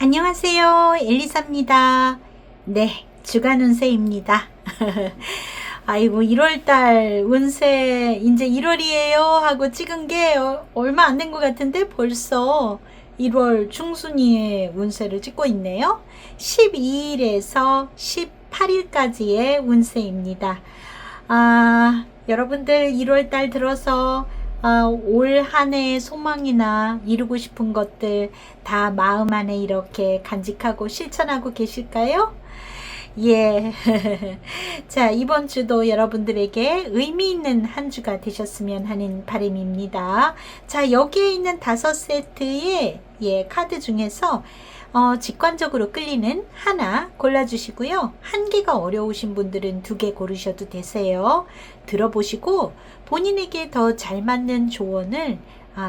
안녕하세요. 엘리사입니다. 네, 주간 운세입니다. 아이고, 1월달 운세 이제 1월이에요 하고 찍은 게 얼마 안 된 것 같은데 벌써 1월 중순위의 운세를 찍고 있네요. 12일에서 18일까지의 운세입니다. 여러분들 1월달 들어서 올 한 해의 소망이나 이루고 싶은 것들 다 마음 안에 이렇게 간직하고 실천하고 계실까요? 예. 자, 이번 주도 여러분들에게 의미 있는 한 주가 되셨으면 하는 바람입니다. 자, 여기에 있는 5세트의 카드 중에서 직관적으로 끌리는 하나 골라주시고요. 한 개가 어려우신 분들은 2개 고르셔도 되세요. 들어보시고 본인에게 더 잘 맞는 조언을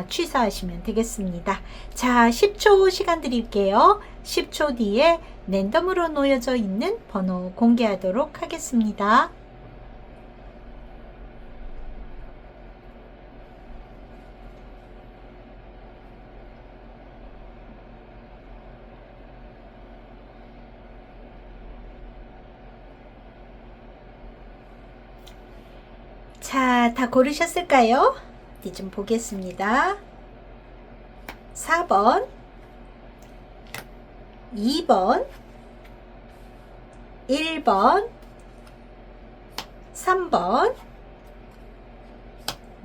취사하시면 되겠습니다. 자, 10초 시간 드릴게요. 10초 뒤에 랜덤으로 놓여져 있는 번호 공개하도록 하겠습니다. 자, 다 고르셨을까요? 어디 좀 보겠습니다. 4번, 2번, 1번, 3번,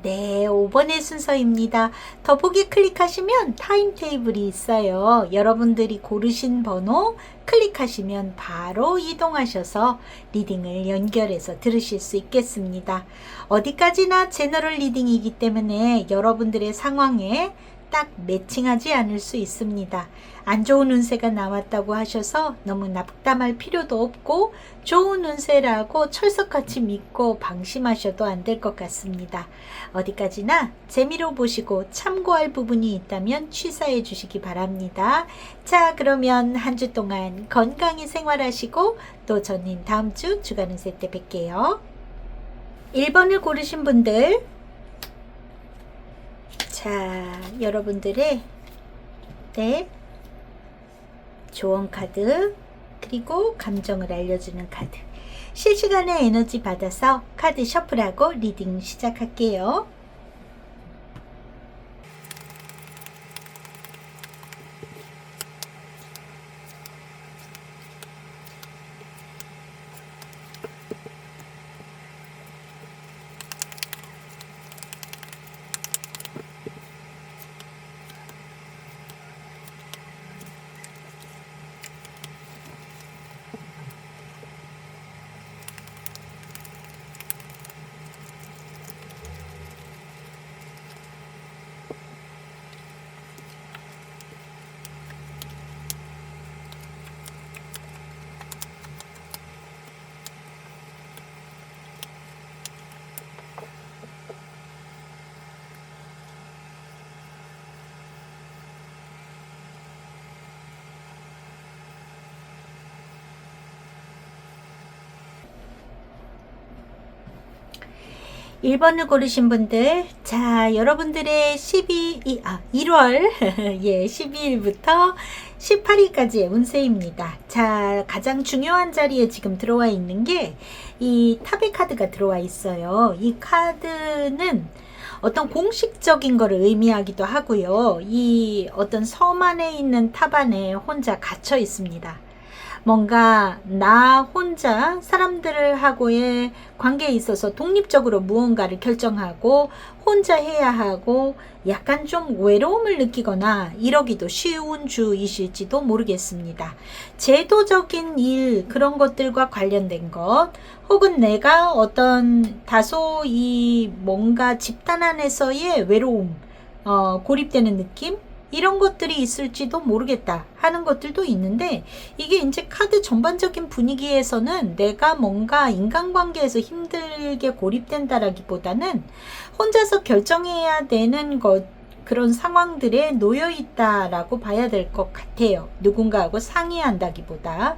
네, 5번의 순서입니다. 더보기 클릭하시면 타임테이블이 있어요. 여러분들이 고르신 번호 클릭하시면 바로 이동하셔서 리딩을 연결해서 들으실 수 있겠습니다. 어디까지나 제너럴 리딩이기 때문에 여러분들의 상황에 딱 매칭하지 않을 수 있습니다. 안 좋은 운세가 나왔다고 하셔서 너무 낙담할 필요도 없고 좋은 운세라고 철석같이 믿고 방심하셔도 안 될 것 같습니다. 어디까지나 재미로 보시고 참고할 부분이 있다면 취사해 주시기 바랍니다. 자, 그러면 한 주 동안 건강히 생활하시고 또 저는 다음 주 주간 운세 때 뵐게요. 1번을 고르신 분들, 자, 여러분들의 조언 카드 그리고 감정을 알려주는 카드, 실시간에 에너지 받아서 카드 셔플하고 리딩 시작할게요. 일 1번을 고르신 분들, 자, 여러분들의 1월 12일부터 18일까지의 운세입니다. 자, 가장 중요한 자리에 지금 들어와 있는 게 이 탑의 카드가 들어와 있어요. 이 카드는 어떤 공식적인 것을 의미하기도 하고요. 이 어떤 섬 안에 있는 탑 안에 혼자 갇혀 있습니다. 뭔가 나 혼자 사람들하고의 관계에 있어서 독립적으로 무언가를 결정하고 혼자 해야 하고 약간 좀 외로움을 느끼거나 이러기도 쉬운 주이실지도 모르겠습니다. 제도적인 일, 그런 것들과 관련된 것, 혹은 내가 어떤 다소 이 뭔가 집단 안에서의 외로움, 고립되는 느낌, 이런 것들이 있을지도 모르겠다 하는 것들도 있는데, 이게 이제 카드 전반적인 분위기에서는 내가 뭔가 인간관계에서 힘들게 고립된다라기보다는 혼자서 결정해야 되는 것, 그런 상황들에 놓여 있다라고 봐야 될 것 같아요. 누군가하고 상의한다기보다.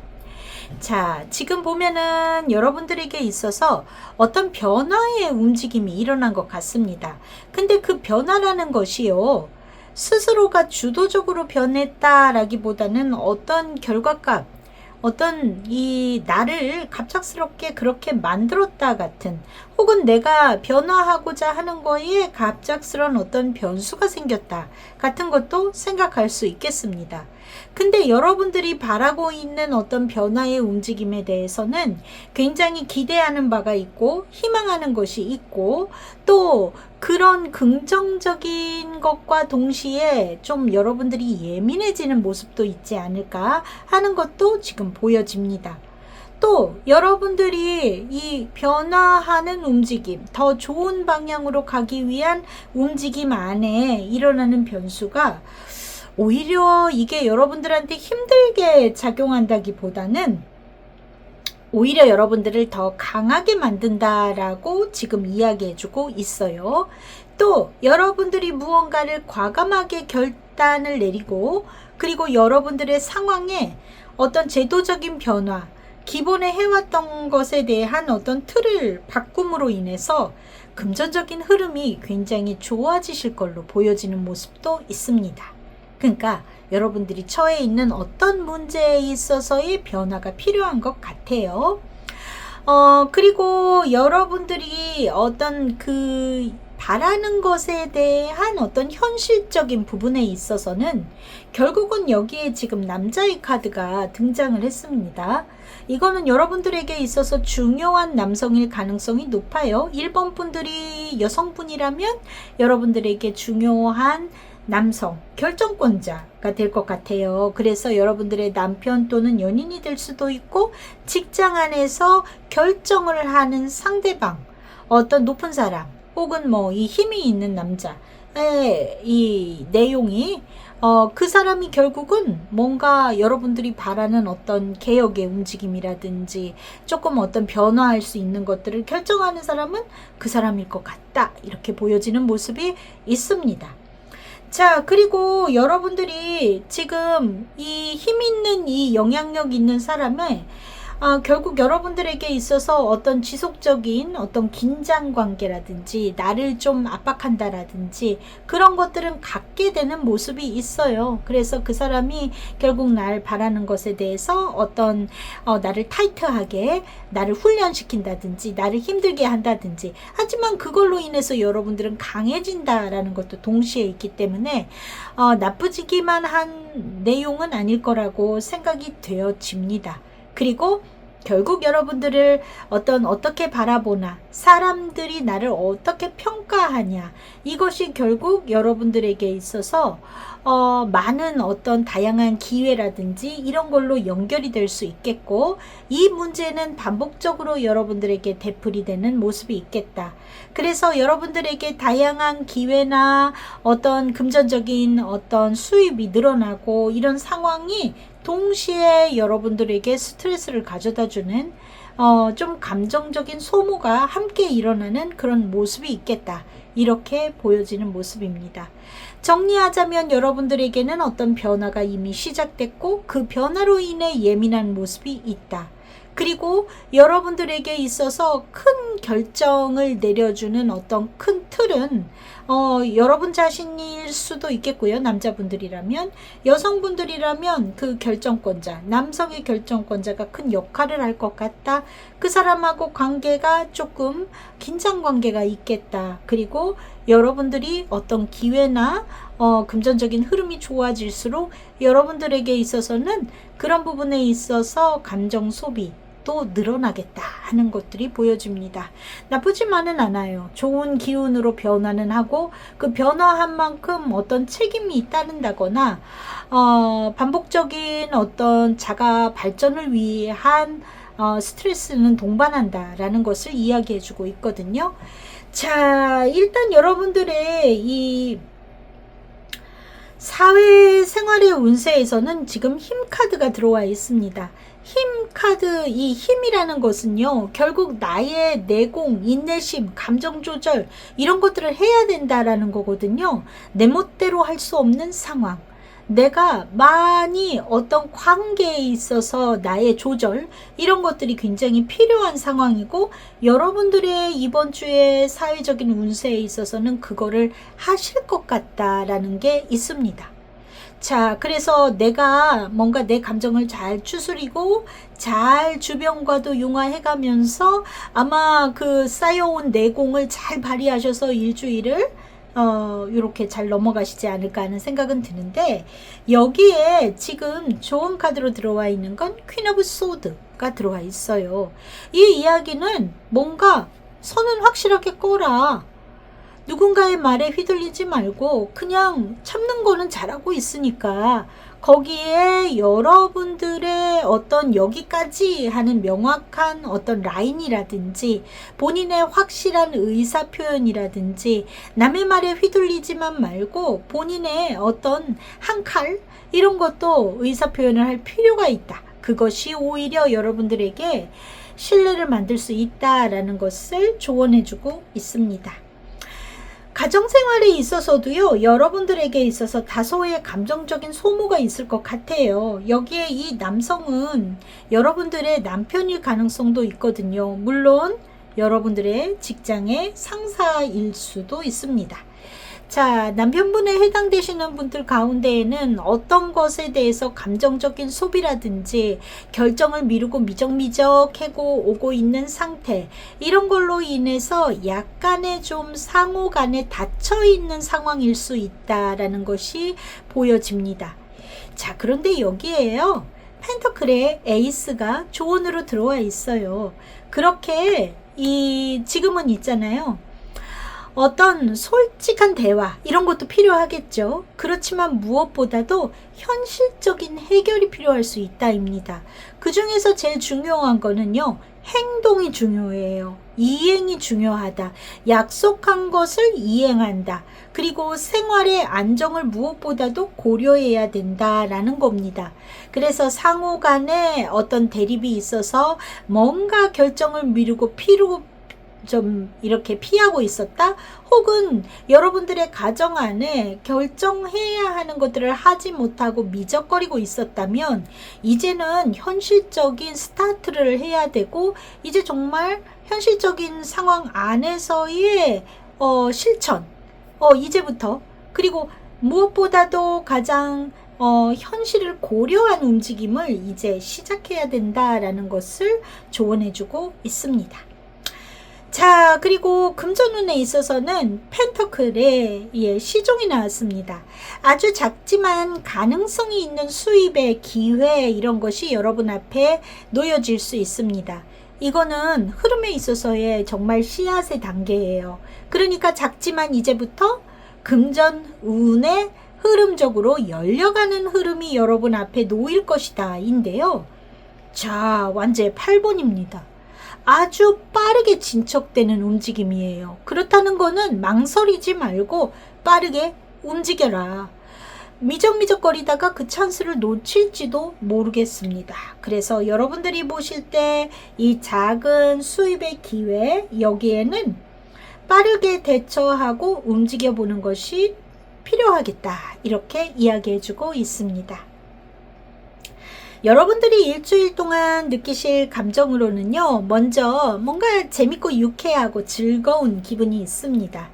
자, 지금 보면은 여러분들에게 있어서 어떤 변화의 움직임이 일어난 것 같습니다. 근데 그 변화라는 것이요, 스스로가 주도적으로 변했다라기보다는 어떤 결과값, 어떤 이 나를 갑작스럽게 그렇게 만들었다 같은, 혹은 내가 변화하고자 하는 거에 갑작스러운 어떤 변수가 생겼다 같은 것도 생각할 수 있겠습니다. 근데 여러분들이 바라고 있는 어떤 변화의 움직임에 대해서는 굉장히 기대하는 바가 있고 희망하는 것이 있고, 또 그런 긍정적인 것과 동시에 좀 여러분들이 예민해지는 모습도 있지 않을까 하는 것도 지금 보여집니다. 또 여러분들이 이 변화하는 움직임, 더 좋은 방향으로 가기 위한 움직임 안에 일어나는 변수가 오히려 이게 여러분들한테 힘들게 작용한다기보다는 오히려 여러분들을 더 강하게 만든다라고 지금 이야기해주고 있어요. 또 여러분들이 무언가를 과감하게 결단을 내리고, 그리고 여러분들의 상황에 어떤 제도적인 변화, 기본에 해왔던 것에 대한 어떤 틀을 바꿈으로 인해서 금전적인 흐름이 굉장히 좋아지실 걸로 보여지는 모습도 있습니다. 그러니까 여러분들이 처해 있는 어떤 문제에 있어서의 변화가 필요한 것 같아요. 그리고 여러분들이 어떤 그 바라는 것에 대한 어떤 현실적인 부분에 있어서는 결국은 여기에 지금 남자의 카드가 등장을 했습니다. 이거는 여러분들에게 있어서 중요한 남성일 가능성이 높아요. 1번 분들이 여성분이라면 여러분들에게 중요한 남성, 결정권자가 될 것 같아요. 그래서 여러분들의 남편 또는 연인이 될 수도 있고, 직장 안에서 결정을 하는 상대방, 어떤 높은 사람, 혹은 뭐 이 힘이 있는 남자의 이 내용이 그 사람이 결국은 뭔가 여러분들이 바라는 어떤 개혁의 움직임이라든지 조금 어떤 변화할 수 있는 것들을 결정하는 사람은 그 사람일 것 같다, 이렇게 보여지는 모습이 있습니다. 자, 그리고 여러분들이 지금 이 힘 있는 이 영향력 있는 사람을 결국 여러분들에게 있어서 어떤 지속적인 어떤 긴장 관계라든지 나를 좀 압박한다라든지 그런 것들은 갖게 되는 모습이 있어요. 그래서 그 사람이 결국 날 바라는 것에 대해서 어떤 나를 타이트하게 나를 훈련시킨다든지 나를 힘들게 한다든지, 하지만 그걸로 인해서 여러분들은 강해진다라는 것도 동시에 있기 때문에 나쁘지기만 한 내용은 아닐 거라고 생각이 되어집니다. 그리고 결국 여러분들을 어떻게 바라보나, 사람들이 나를 어떻게 평가하냐, 이것이 결국 여러분들에게 있어서 많은 어떤 다양한 기회라든지 이런 걸로 연결이 될 수 있겠고, 이 문제는 반복적으로 여러분들에게 되풀이 되는 모습이 있겠다. 그래서 여러분들에게 다양한 기회나 어떤 금전적인 어떤 수입이 늘어나고 이런 상황이 동시에 여러분들에게 스트레스를 가져다주는 좀 감정적인 소모가 함께 일어나는 그런 모습이 있겠다, 이렇게 보여지는 모습입니다. 정리하자면 여러분들에게는 어떤 변화가 이미 시작됐고 그 변화로 인해 예민한 모습이 있다. 그리고 여러분들에게 있어서 큰 결정을 내려주는 어떤 큰 틀은 여러분 자신일 수도 있겠고요. 남자분들이라면, 여성분들이라면 그 결정권자, 남성의 결정권자가 큰 역할을 할 것 같다. 그 사람하고 관계가 조금 긴장 관계가 있겠다. 그리고 여러분들이 어떤 기회나 금전적인 흐름이 좋아질수록 여러분들에게 있어서는 그런 부분에 있어서 감정 소비 또 늘어나겠다 하는 것들이 보여집니다. 나쁘지만은 않아요. 좋은 기운으로 변화는 하고, 그 변화한 만큼 어떤 책임이 따른다거나 반복적인 어떤 자가 발전을 위한 스트레스는 동반한다라는 것을 이야기해 주고 있거든요. 자, 일단 여러분들의 이 사회생활의 운세에서는 지금 힘 카드가 들어와 있습니다. 힘 카드, 이 힘이라는 것은요, 결국 나의 내공, 인내심, 감정 조절 이런 것들을 해야 된다라는 거거든요. 내 멋대로 할 수 없는 상황, 내가 많이 어떤 관계에 있어서 나의 조절 이런 것들이 굉장히 필요한 상황이고 여러분들의 이번 주의 사회적인 운세에 있어서는 그거를 하실 것 같다라는 게 있습니다. 자, 그래서 내가 뭔가 내 감정을 잘 추스리고 잘 주변과도 융화해 가면서 아마 그 쌓여온 내공을 잘 발휘하셔서 일주일을 이렇게 잘 넘어가시지 않을까 하는 생각은 드는데, 여기에 지금 좋은 카드로 들어와 있는 건 퀸 오브 소드가 들어와 있어요. 이 이야기는 뭔가 선은 확실하게 꺼라. 누군가의 말에 휘둘리지 말고 그냥 참는 거는 잘하고 있으니까 거기에 여러분들의 어떤 여기까지 하는 명확한 어떤 라인이라든지 본인의 확실한 의사 표현이라든지 남의 말에 휘둘리지만 말고 본인의 어떤 한 칼 이런 것도 의사 표현을 할 필요가 있다. 그것이 오히려 여러분들에게 신뢰를 만들 수 있다라는 것을 조언해주고 있습니다. 가정생활에 있어서도요, 여러분들에게 있어서 다소의 감정적인 소모가 있을 것 같아요. 여기에 이 남성은 여러분들의 남편일 가능성도 있거든요. 물론 여러분들의 직장의 상사일 수도 있습니다. 자, 남편분에 해당되시는 분들 가운데에는 어떤 것에 대해서 감정적인 소비라든지 결정을 미루고 미적미적하고 오고 있는 상태, 이런 걸로 인해서 약간의 좀 상호 간에 닫혀 있는 상황일 수 있다라는 것이 보여집니다. 자, 그런데 여기에요, 펜터클의 에이스가 조언으로 들어와 있어요. 그렇게 지금은 있잖아요, 어떤 솔직한 대화 이런 것도 필요하겠죠. 그렇지만 무엇보다도 현실적인 해결이 필요할 수 있다입니다. 그 중에서 제일 중요한 거는요, 행동이 중요해요. 이행이 중요하다. 약속한 것을 이행한다. 그리고 생활의 안정을 무엇보다도 고려해야 된다라는 겁니다. 그래서 상호 간에 어떤 대립이 있어서 뭔가 결정을 미루고 좀 이렇게 피하고 있었다, 혹은 여러분들의 가정 안에 결정해야 하는 것들을 하지 못하고 미적거리고 있었다면 이제는 현실적인 스타트를 해야 되고, 이제 정말 현실적인 상황 안에서의 실천, 이제부터, 그리고 무엇보다도 가장 현실을 고려한 움직임을 이제 시작해야 된다라는 것을 조언해주고 있습니다. 자, 그리고 금전운에 있어서는 펜터클의 시종이 나왔습니다. 아주 작지만 가능성이 있는 수입의 기회, 이런 것이 여러분 앞에 놓여질 수 있습니다. 이거는 흐름에 있어서의 정말 씨앗의 단계예요. 그러니까 작지만 이제부터 금전운의 흐름적으로 열려가는 흐름이 여러분 앞에 놓일 것이다 인데요. 자, 완제 8번입니다. 아주 빠르게 진척되는 움직임이에요. 그렇다는 거는 망설이지 말고 빠르게 움직여라. 미적미적거리다가 그 찬스를 놓칠지도 모르겠습니다. 그래서 여러분들이 보실 때 이 작은 수입의 기회, 여기에는 빠르게 대처하고 움직여 보는 것이 필요하겠다, 이렇게 이야기해주고 있습니다. 여러분들이 일주일 동안 느끼실 감정으로는요, 먼저 뭔가 재밌고 유쾌하고 즐거운 기분이 있습니다.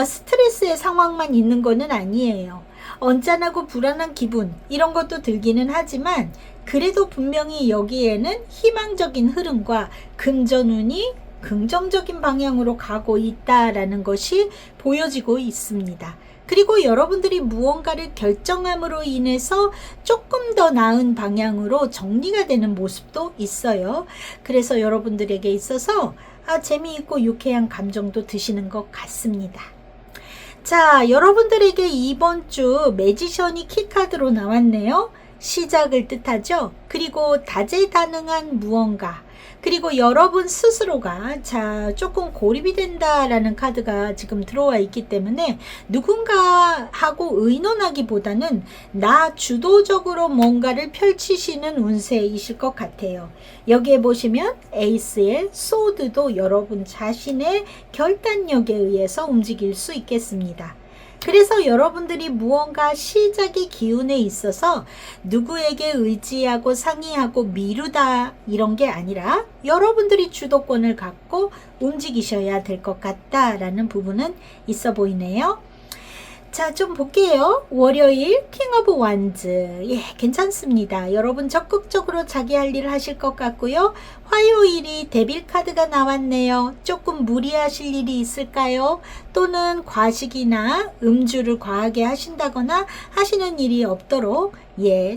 스트레스의 상황만 있는 거는 아니에요. 언짢하고 불안한 기분, 이런 것도 들기는 하지만 그래도 분명히 여기에는 희망적인 흐름과 금전운이 긍정적인 방향으로 가고 있다라는 것이 보여지고 있습니다. 그리고 여러분들이 무언가를 결정함으로 인해서 조금 더 나은 방향으로 정리가 되는 모습도 있어요. 그래서 여러분들에게 있어서 재미있고 유쾌한 감정도 드시는 것 같습니다. 자, 여러분들에게 이번 주 매지션이 키카드로 나왔네요. 시작을 뜻하죠. 그리고 다재다능한 무언가, 그리고 여러분 스스로가 조금 고립이 된다라는 카드가 지금 들어와 있기 때문에 누군가하고 의논하기보다는 나 주도적으로 뭔가를 펼치시는 운세이실 것 같아요. 여기에 보시면 에이스의 소드도 여러분 자신의 결단력에 의해서 움직일 수 있겠습니다. 그래서 여러분들이 무언가 시작의 기운에 있어서 누구에게 의지하고 상의하고 미루다 이런 게 아니라 여러분들이 주도권을 갖고 움직이셔야 될 것 같다라는 부분은 있어 보이네요. 자, 좀 볼게요. 월요일 킹 오브 완즈. 예, 괜찮습니다. 여러분 적극적으로 자기 할 일을 하실 것 같고요. 화요일이 데빌 카드가 나왔네요. 조금 무리하실 일이 있을까요? 또는 과식이나 음주를 과하게 하신다거나 하시는 일이 없도록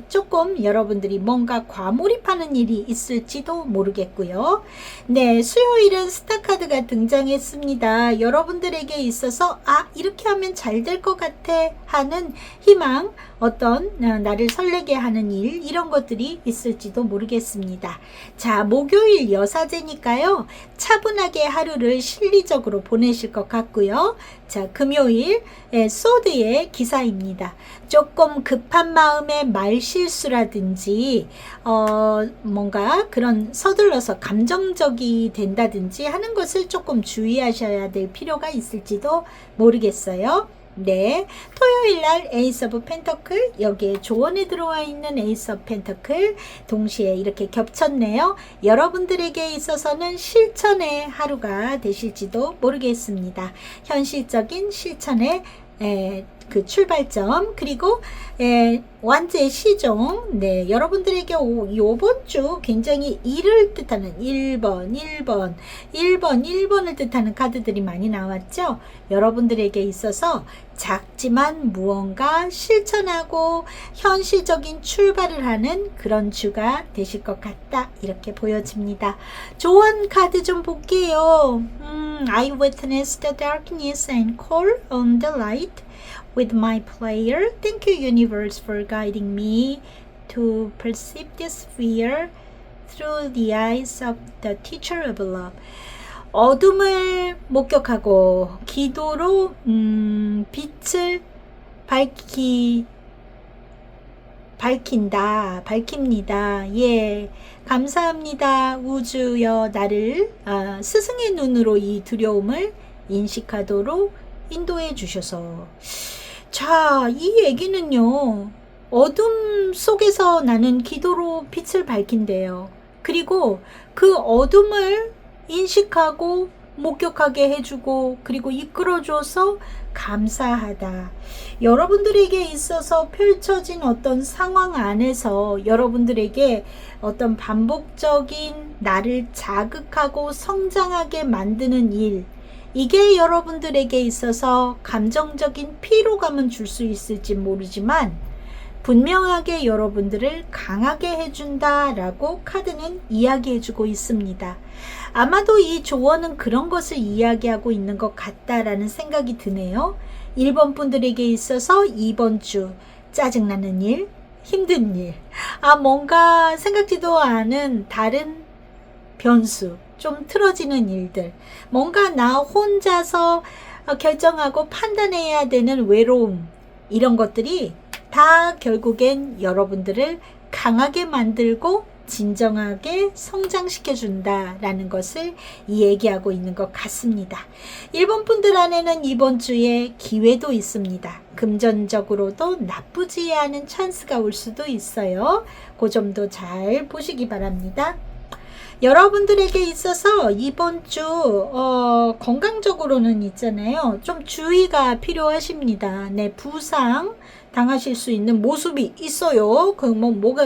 조금 여러분들이 뭔가 과몰입하는 일이 있을지도 모르겠고요. 네, 수요일은 스타 카드가 등장했습니다. 여러분들에게 있어서 이렇게 하면 잘 될 것 같아 하는 희망, 어떤 나를 설레게 하는 일, 이런 것들이 있을지도 모르겠습니다. 자, 목요일 여사제니까요. 차분하게 하루를 실리적으로 보내실 것 같고요. 자, 금요일 소드의 기사입니다. 조금 급한 마음에 말실수라든지 뭔가 그런 서둘러서 감정적이 된다든지 하는 것을 조금 주의하셔야 될 필요가 있을지도 모르겠어요. 네, 토요일날 에이스 오브 펜터클, 여기에 조언에 들어와 있는 에이스 오브 펜터클 동시에 이렇게 겹쳤네요. 여러분들에게 있어서는 실천의 하루가 되실지도 모르겠습니다. 현실적인 실천의 그 출발점, 그리고 완제의 시종. 네, 여러분들에게 요번 주 굉장히 1을 뜻하는 1번을 뜻하는 카드들이 많이 나왔죠. 여러분들에게 있어서 작지만 무언가 실천하고 현실적인 출발을 하는 그런 주가 되실 것 같다, 이렇게 보여집니다. 조언 카드 좀 볼게요. I witness the darkness and call on the light with my prayer. Thank you, universe, for guiding me to perceive this fear through the eyes of the teacher of love. 어둠을 목격하고 기도로 빛을 밝힙니다. 예, 감사합니다. 우주여 나를 스승의 눈으로 이 두려움을 인식하도록 인도해 주셔서. 자, 이 얘기는요, 어둠 속에서 나는 기도로 빛을 밝힌대요. 그리고 그 어둠을 인식하고 목격하게 해주고 그리고 이끌어줘서 감사하다. 여러분들에게 있어서 펼쳐진 어떤 상황 안에서 여러분들에게 어떤 반복적인 나를 자극하고 성장하게 만드는 일, 이게 여러분들에게 있어서 감정적인 피로감은 줄 수 있을지 모르지만 분명하게 여러분들을 강하게 해준다라고 카드는 이야기해주고 있습니다. 아마도 이 조언은 그런 것을 이야기하고 있는 것 같다라는 생각이 드네요. 1번 분들에게 있어서 이번 주 짜증나는 일, 힘든 일, 뭔가 생각지도 않은 다른 변수, 좀 틀어지는 일들, 뭔가 나 혼자서 결정하고 판단해야 되는 외로움, 이런 것들이 다 결국엔 여러분들을 강하게 만들고 진정하게 성장시켜 준다라는 것을 얘기하고 있는 것 같습니다. 1번 분들 안에는 이번 주에 기회도 있습니다. 금전적으로도 나쁘지 않은 찬스가 올 수도 있어요. 그 점도 잘 보시기 바랍니다. 여러분들에게 있어서 이번 주 건강적으로는 있잖아요. 좀 주의가 필요하십니다. 네, 부상 당하실 수 있는 모습이 있어요.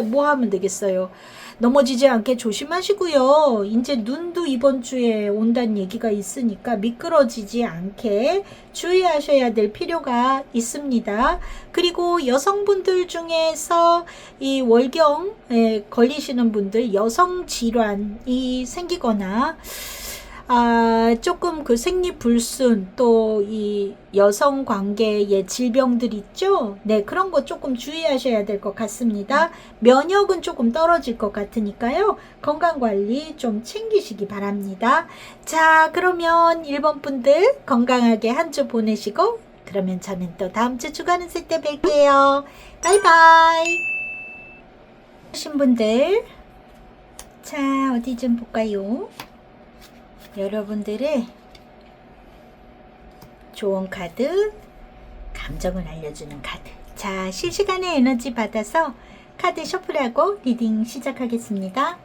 뭐 하면 되겠어요. 넘어지지 않게 조심하시고요. 이제 눈도 이번 주에 온다는 얘기가 있으니까 미끄러지지 않게 주의하셔야 될 필요가 있습니다. 그리고 여성분들 중에서 이 월경에 걸리시는 분들, 여성 질환이 생기거나 조금 그 생리불순, 또 이 여성 관계의 질병들 있죠? 네, 그런 거 조금 주의하셔야 될 것 같습니다. 면역은 조금 떨어질 것 같으니까요. 건강관리 좀 챙기시기 바랍니다. 자, 그러면 1번 분들 건강하게 한 주 보내시고, 그러면 저는 또 다음 주 주간 운세 때 뵐게요. 바이바이. 하신 분들, 자, 어디 좀 볼까요? 여러분들의 조언 카드, 감정을 알려주는 카드. 자, 실시간의 에너지 받아서 카드 셔플하고 리딩 시작하겠습니다.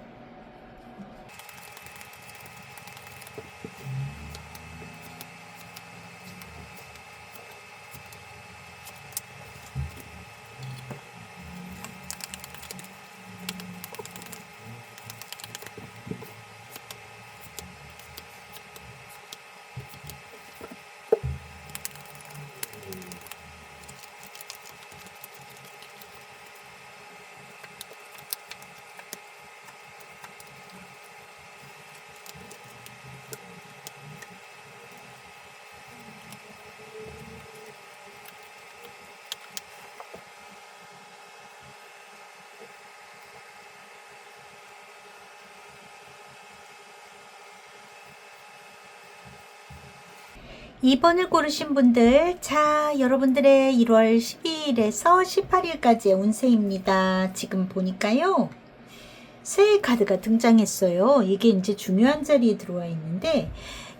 (2번을) 고르신 분들, 자, 여러분들의 1월 12일에서 18일까지의 운세입니다. 지금 보니까요, 새해 카드가 등장했어요. 이게 이제 중요한 자리에 들어와 있는데,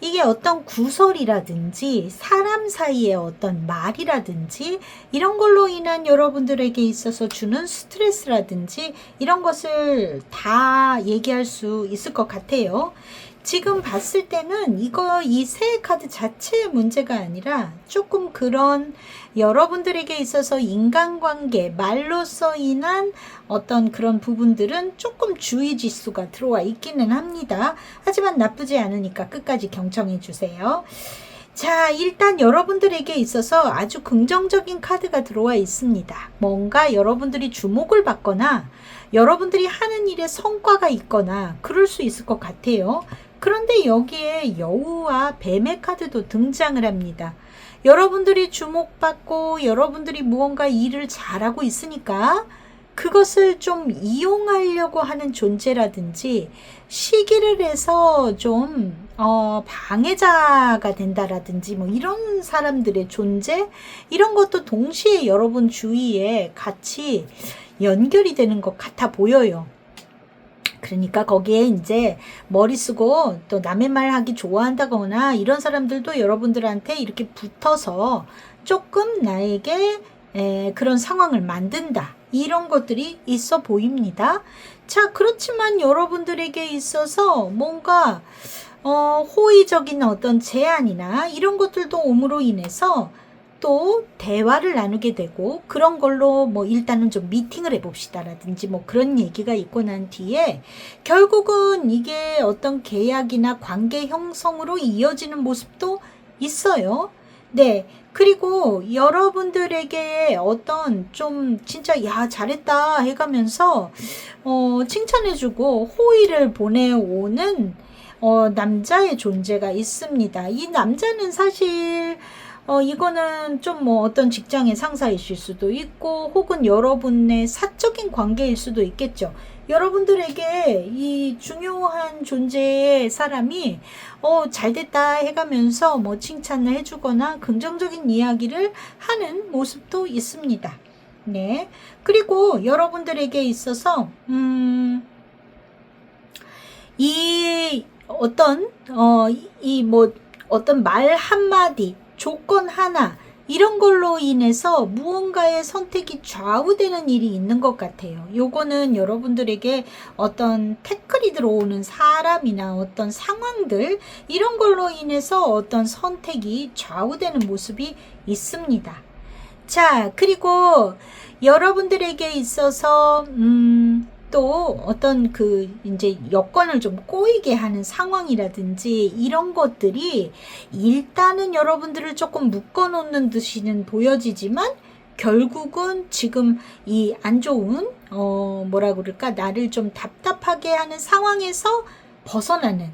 이게 어떤 구설이라든지 사람 사이의 어떤 말이라든지 이런 걸로 인한 여러분들에게 있어서 주는 스트레스라든지 이런 것을 다 얘기할 수 있을 것 같아요. 지금 봤을 때는 이 새해 카드 자체의 문제가 아니라 조금 그런 여러분들에게 있어서 인간관계, 말로써 인한 어떤 그런 부분들은 조금 주의 지수가 들어와 있기는 합니다. 하지만 나쁘지 않으니까 끝까지 경청해 주세요. 자, 일단 여러분들에게 있어서 아주 긍정적인 카드가 들어와 있습니다. 뭔가 여러분들이 주목을 받거나 여러분들이 하는 일에 성과가 있거나 그럴 수 있을 것 같아요. 그런데 여기에 여우와 뱀의 카드도 등장을 합니다. 여러분들이 주목받고 여러분들이 무언가 일을 잘하고 있으니까 그것을 좀 이용하려고 하는 존재라든지 시기를 해서 좀 방해자가 된다라든지 뭐 이런 사람들의 존재, 이런 것도 동시에 여러분 주위에 같이 연결이 되는 것 같아 보여요. 그러니까 거기에 이제 머리 쓰고 또 남의 말 하기 좋아한다거나 이런 사람들도 여러분들한테 이렇게 붙어서 조금 나에게 그런 상황을 만든다, 이런 것들이 있어 보입니다. 자, 그렇지만 여러분들에게 있어서 뭔가 호의적인 어떤 제안이나 이런 것들도 옴으로 인해서 또 대화를 나누게 되고, 그런 걸로 뭐 일단은 좀 미팅을 해봅시다 라든지 뭐 그런 얘기가 있고 난 뒤에 결국은 이게 어떤 계약이나 관계 형성으로 이어지는 모습도 있어요. 네. 그리고 여러분들에게 어떤 좀 진짜 야 잘했다 해가면서 칭찬해주고 호의를 보내오는 남자의 존재가 있습니다. 이 남자는 사실 이거는 좀 뭐 어떤 직장의 상사이실 수도 있고 혹은 여러분의 사적인 관계일 수도 있겠죠. 여러분들에게 이 중요한 존재의 사람이 잘됐다 해가면서 뭐 칭찬을 해주거나 긍정적인 이야기를 하는 모습도 있습니다. 네. 그리고 여러분들에게 있어서 이 어떤 어떤 말 한마디, 조건 하나, 이런 걸로 인해서 무언가의 선택이 좌우되는 일이 있는 것 같아요. 요거는 여러분들에게 어떤 태클이 들어오는 사람이나 어떤 상황들, 이런 걸로 인해서 어떤 선택이 좌우되는 모습이 있습니다. 자, 그리고 여러분들에게 있어서 또 어떤 이제 여건을 좀 꼬이게 하는 상황이라든지 이런 것들이 일단은 여러분들을 조금 묶어놓는 듯이는 보여지지만 결국은 지금 이 안 좋은 뭐라 그럴까, 나를 좀 답답하게 하는 상황에서 벗어나는,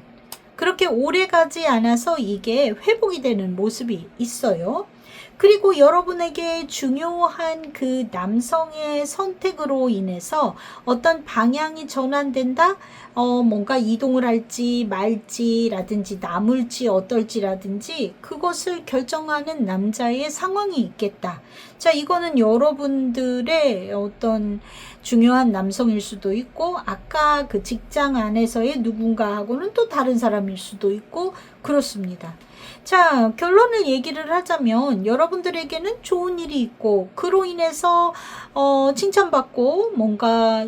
그렇게 오래 가지 않아서 이게 회복이 되는 모습이 있어요. 그리고 여러분에게 중요한 그 남성의 선택으로 인해서 어떤 방향이 전환된다? 뭔가 이동을 할지 말지라든지 남을지 어떨지라든지 그것을 결정하는 남자의 상황이 있겠다. 자, 이거는 여러분들의 어떤 중요한 남성일 수도 있고, 아까 그 직장 안에서의 누군가하고는 또 다른 사람일 수도 있고, 그렇습니다. 자, 결론을 얘기를 하자면 여러분들에게는 좋은 일이 있고, 그로 인해서 칭찬받고 뭔가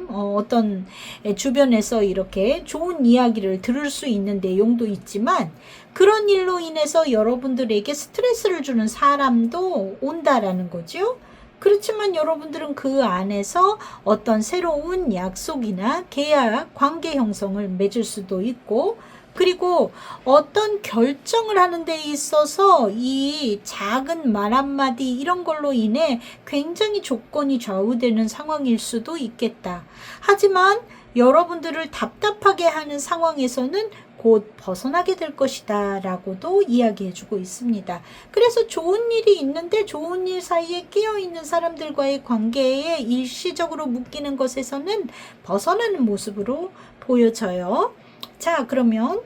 어떤 주변에서 이렇게 좋은 이야기를 들을 수 있는 내용도 있지만, 그런 일로 인해서 여러분들에게 스트레스를 주는 사람도 온다라는 거죠. 그렇지만 여러분들은 그 안에서 어떤 새로운 약속이나 계약, 관계 형성을 맺을 수도 있고, 그리고 어떤 결정을 하는 데 있어서 이 작은 말 한마디 이런 걸로 인해 굉장히 조건이 좌우되는 상황일 수도 있겠다. 하지만 여러분들을 답답하게 하는 상황에서는 곧 벗어나게 될 것이다 라고도 이야기해주고 있습니다. 그래서 좋은 일이 있는데 좋은 일 사이에 끼어있는 사람들과의 관계에 일시적으로 묶이는 것에서는 벗어나는 모습으로 보여져요. 자, 그러면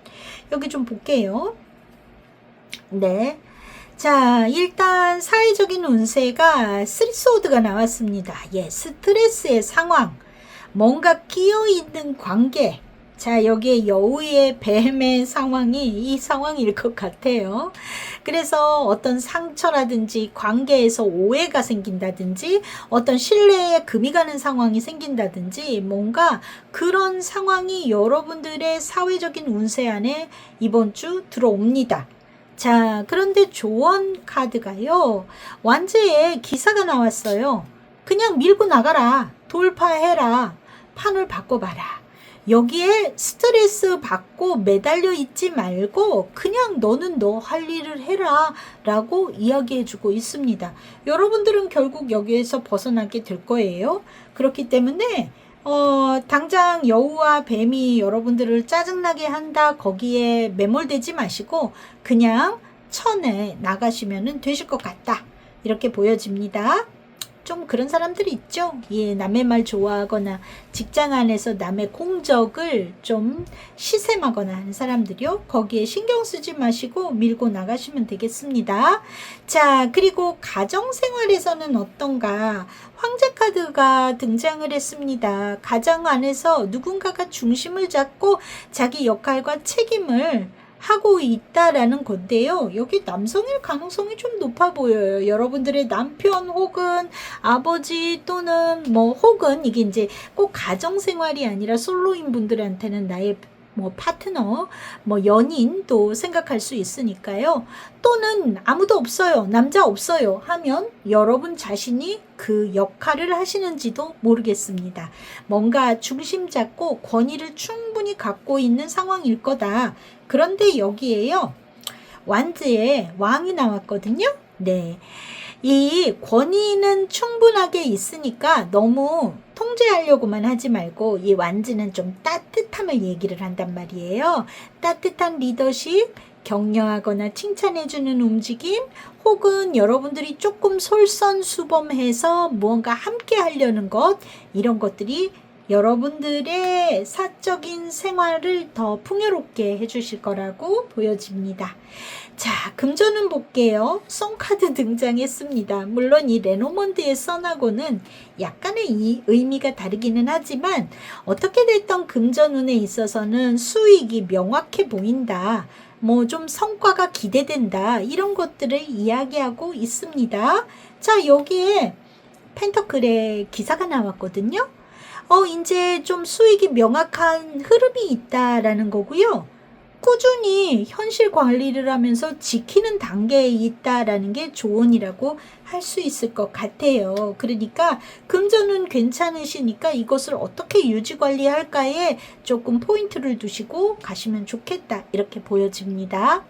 여기 좀 볼게요. 네. 자, 일단 사회적인 운세가 쓰리소드가 나왔습니다. 예, 스트레스의 상황, 뭔가 끼어있는 관계. 자, 여기에 여우의 뱀의 상황이 이 상황일 것 같아요. 그래서 어떤 상처라든지 관계에서 오해가 생긴다든지 어떤 신뢰에 금이 가는 상황이 생긴다든지 뭔가 그런 상황이 여러분들의 사회적인 운세 안에 이번 주 들어옵니다. 자, 그런데 조언 카드가요, 완제에 기사가 나왔어요. 그냥 밀고 나가라, 돌파해라, 판을 바꿔봐라. 여기에 스트레스 받고 매달려 있지 말고 그냥 너는 너 할 일을 해라 라고 이야기해 주고 있습니다. 여러분들은 결국 여기에서 벗어나게 될 거예요. 그렇기 때문에 당장 여우와 뱀이 여러분들을 짜증나게 한다, 거기에 매몰되지 마시고 그냥 천에 나가시면 되실 것 같다, 이렇게 보여집니다. 좀 그런 사람들이 있죠. 예, 남의 말 좋아하거나 직장 안에서 남의 공적을 좀 시샘하거나 하는 사람들이요. 거기에 신경 쓰지 마시고 밀고 나가시면 되겠습니다. 자, 그리고 가정생활에서는 어떤가? 황제 카드가 등장을 했습니다. 가정 안에서 누군가가 중심을 잡고 자기 역할과 책임을 하고 있다라는 건데요. 여기 남성일 가능성이 좀 높아 보여요. 여러분들의 남편 혹은 아버지 또는 혹은 이게 이제 꼭 가정생활이 아니라 솔로인 분들한테는 나의 파트너, 연인도 생각할 수 있으니까요. 또는 아무도 없어요, 남자 없어요 하면 여러분 자신이 그 역할을 하시는지도 모르겠습니다. 뭔가 중심 잡고 권위를 충분히 갖고 있는 상황일 거다. 그런데 여기에요, 완즈에 왕이 나왔거든요. 네, 이 권위는 충분하게 있으니까 너무 통제하려고만 하지 말고 이 완즈는 좀 따뜻함을 얘기를 한단 말이에요. 따뜻한 리더십, 격려하거나 칭찬해주는 움직임, 혹은 여러분들이 조금 솔선수범해서 무언가 함께 하려는 것, 이런 것들이 여러분들의 사적인 생활을 더 풍요롭게 해주실 거라고 보여집니다. 자, 금전운 볼게요. 송카드 등장했습니다. 물론 이 레노먼드의 선하고는 약간의 이 의미가 다르기는 하지만 어떻게 됐던 금전운에 있어서는 수익이 명확해 보인다, 좀 성과가 기대된다, 이런 것들을 이야기하고 있습니다. 자, 여기에 펜터클의 기사가 나왔거든요. 이제 좀 수익이 명확한 흐름이 있다라는 거고요. 꾸준히 현실 관리를 하면서 지키는 단계에 있다라는 게 조언이라고 할 수 있을 것 같아요. 그러니까 금전은 괜찮으시니까 이것을 어떻게 유지 관리할까에 조금 포인트를 두시고 가시면 좋겠다, 이렇게 보여집니다.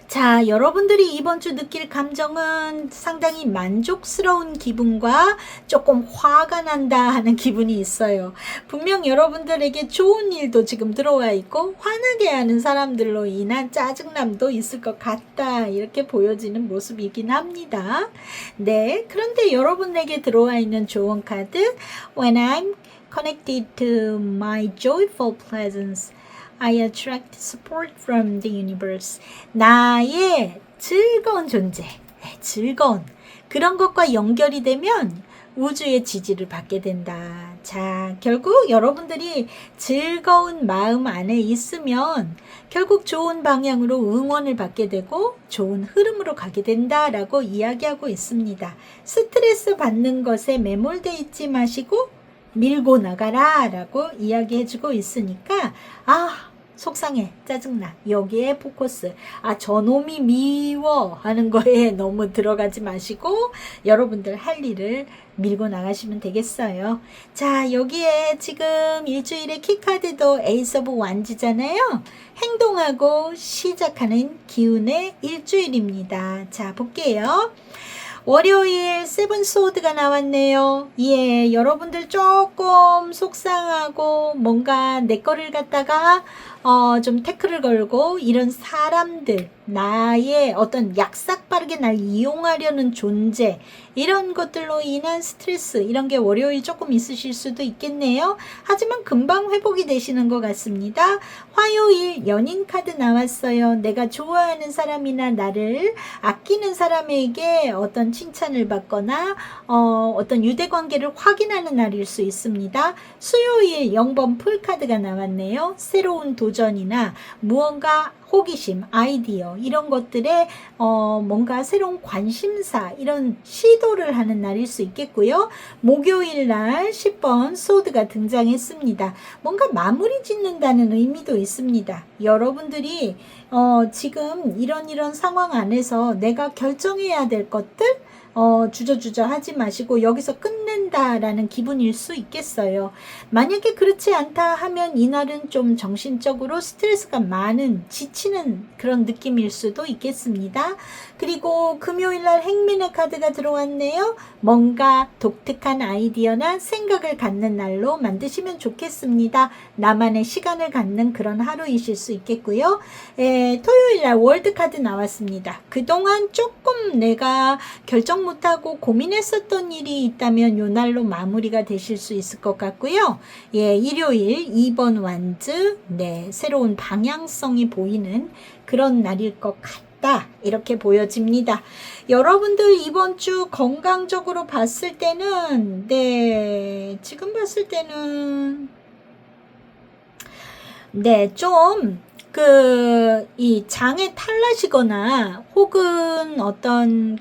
자, 여러분들이 이번 주 느낄 감정은 상당히 만족스러운 기분과 조금 화가 난다 하는 기분이 있어요. 분명 여러분들에게 좋은 일도 지금 들어와 있고 화나게 하는 사람들로 인한 짜증남도 있을 것 같다, 이렇게 보여지는 모습이긴 합니다. 네, 그런데 여러분에게 들어와 있는 조언 카드, When I'm connected to my joyful presence, I attract support from the universe. 나의 즐거운 존재, 즐거운 그런 것과 연결이 되면 우주의 지지를 받게 된다. 자, 결국 여러분들이 즐거운 마음 안에 있으면 결국 좋은 방향으로 응원을 받게 되고 좋은 흐름으로 가게 된다라고 이야기하고 있습니다. 스트레스 받는 것에 매몰돼 있지 마시고 밀고 나가라 라고 이야기해주고 있으니까 속상해, 짜증나, 여기에 포커스, 저놈이 미워 하는 거에 너무 들어가지 마시고 여러분들 할 일을 밀고 나가시면 되겠어요. 자, 여기에 지금 일주일의 키카드도 에이스 오브 완즈잖아요. 행동하고 시작하는 기운의 일주일입니다. 자, 볼게요. 월요일 세븐 소드가 나왔네요. 예, 여러분들 조금 속상하고 뭔가 내 거를 갖다가 좀 태클을 걸고 이런 사람들, 나의 어떤 약삭 빠르게 날 이용하려는 존재, 이런 것들로 인한 스트레스, 이런 게 월요일 조금 있으실 수도 있겠네요. 하지만 금방 회복이 되시는 것 같습니다. 화요일 연인 카드 나왔어요. 내가 좋아하는 사람이나 나를 아끼는 사람에게 어떤 칭찬을 받거나 어떤 유대관계를 확인하는 날일 수 있습니다. 수요일 0번 풀카드가 나왔네요. 새로운 도전이나 무언가 호기심, 아이디어 이런 것들에 뭔가 새로운 관심사 이런 시도를 하는 날일 수 있겠고요. 목요일 날 10번 소드가 등장했습니다. 뭔가 마무리 짓는다는 의미도 있습니다. 여러분들이 지금 이런 상황 안에서 내가 결정해야 될 것들 주저주저 하지 마시고 여기서 끝낸다라는 기분일 수 있겠어요. 만약에 그렇지 않다 하면 이날은 좀 정신적으로 스트레스가 많은, 지치는 그런 느낌일 수도 있겠습니다. 그리고 금요일날 행민의 카드가 들어왔네요. 뭔가 독특한 아이디어나 생각을 갖는 날로 만드시면 좋겠습니다. 나만의 시간을 갖는 그런 하루이실 수 있겠고요. 토요일날 월드 카드 나왔습니다. 그동안 조금 내가 결정 못하고 고민했었던 일이 있다면 요 날로 마무리가 되실 수 있을 것 같고요. 예, 일요일 2번 완즈, 네, 새로운 방향성이 보이는 그런 날일 것 같다. 이렇게 보여집니다. 여러분들 이번 주 건강적으로 봤을 때는, 네, 지금 봤을 때는, 네, 좀, 이 장에 탈나시거나 혹은 어떤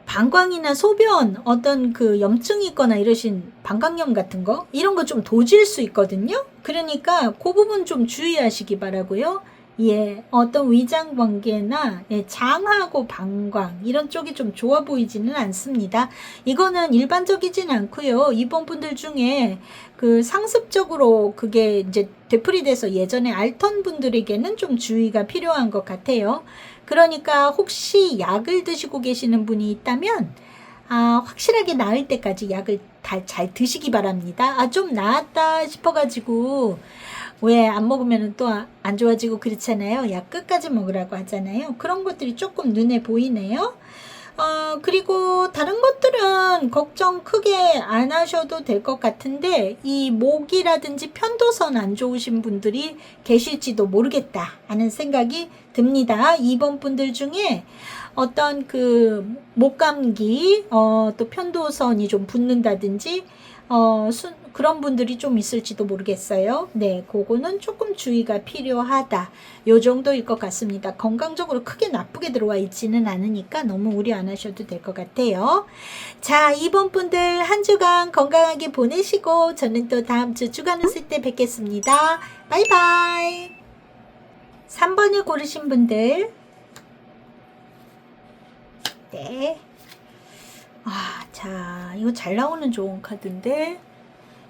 방광이나 소변 어떤 염증이 있거나 이러신 방광염 같은 거 이런 거 좀 도질 수 있거든요. 그러니까 그 부분 좀 주의하시기 바라고요. 예, 어떤 위장 관계나 장하고 방광 이런 쪽이 좀 좋아 보이지는 않습니다. 이거는 일반적이진 않고요. 이번 분들 중에 상습적으로 그게 이제 되풀이돼서 예전에 앓던 분들에게는 좀 주의가 필요한 것 같아요. 그러니까 혹시 약을 드시고 계시는 분이 있다면 확실하게 나을 때까지 약을 잘 드시기 바랍니다. 좀 나았다 싶어가지고 왜 안 먹으면 또 안 좋아지고 그렇잖아요. 약 끝까지 먹으라고 하잖아요. 그런 것들이 조금 눈에 보이네요. 그리고 다른 것들은 걱정 크게 안 하셔도 될 것 같은데 이 목이라든지 편도선 안 좋으신 분들이 계실지도 모르겠다 하는 생각이 듭니다. 이번 분들 중에 어떤 목감기 또 편도선이 좀 붓는다든지 그런 분들이 좀 있을지도 모르겠어요. 네, 그거는 조금 주의가 필요하다. 요 정도일 것 같습니다. 건강적으로 크게 나쁘게 들어와 있지는 않으니까 너무 우려 안 하셔도 될 것 같아요. 자, 이번 분들 한 주간 건강하게 보내시고 저는 또 다음 주 주간 웃을 때 뵙겠습니다. 바이바이. 3번을 고르신 분들 네. 자, 이거 잘 나오는 좋은 카드인데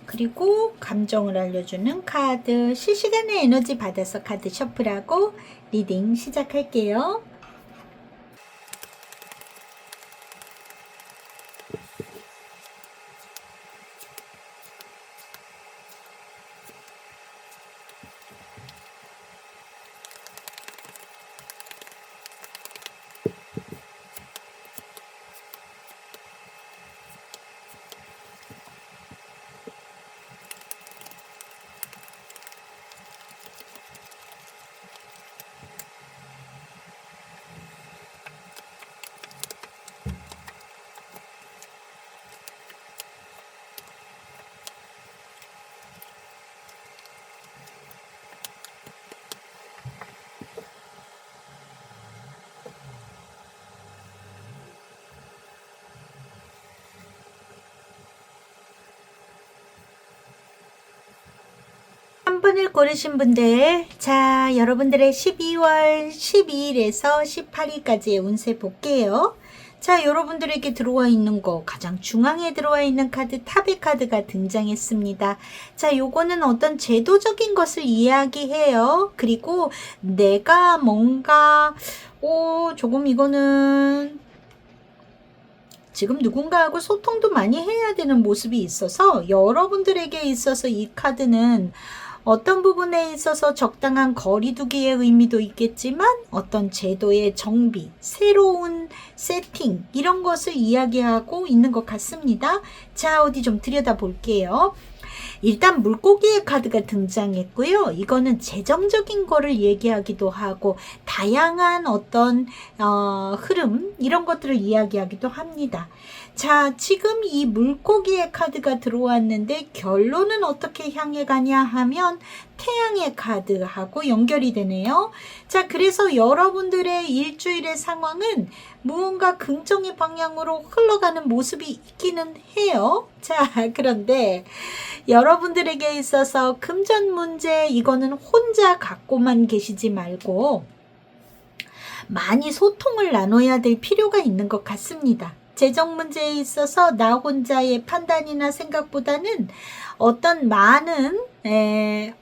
그리고 감정을 알려주는 카드, 실시간의 에너지 받아서 카드 셔플하고 리딩 시작할게요. 3번을 고르신 분들, 자, 여러분들의 12월 12일에서 18일까지의 운세 볼게요. 자, 여러분들에게 들어와 있는 거, 가장 중앙에 들어와 있는 카드, 탑의 카드가 등장했습니다. 자, 요거는 어떤 제도적인 것을 이야기해요. 그리고 내가 뭔가, 조금 이거는 지금 누군가하고 소통도 많이 해야 되는 모습이 있어서 여러분들에게 있어서 이 카드는 어떤 부분에 있어서 적당한 거리두기의 의미도 있겠지만 어떤 제도의 정비, 새로운 세팅 이런 것을 이야기하고 있는 것 같습니다. 자, 어디 좀 들여다볼게요. 일단 물고기의 카드가 등장했고요. 이거는 재정적인 거를 얘기하기도 하고 다양한 어떤 흐름 이런 것들을 이야기하기도 합니다. 자, 지금 이 물고기의 카드가 들어왔는데 결론은 어떻게 향해 가냐 하면 태양의 카드하고 연결이 되네요. 자, 그래서 여러분들의 일주일의 상황은 무언가 긍정의 방향으로 흘러가는 모습이 있기는 해요. 자, 그런데 여러분들에게 있어서 금전 문제 이거는 혼자 갖고만 계시지 말고 많이 소통을 나눠야 될 필요가 있는 것 같습니다. 재정 문제에 있어서 나 혼자의 판단이나 생각보다는 어떤 많은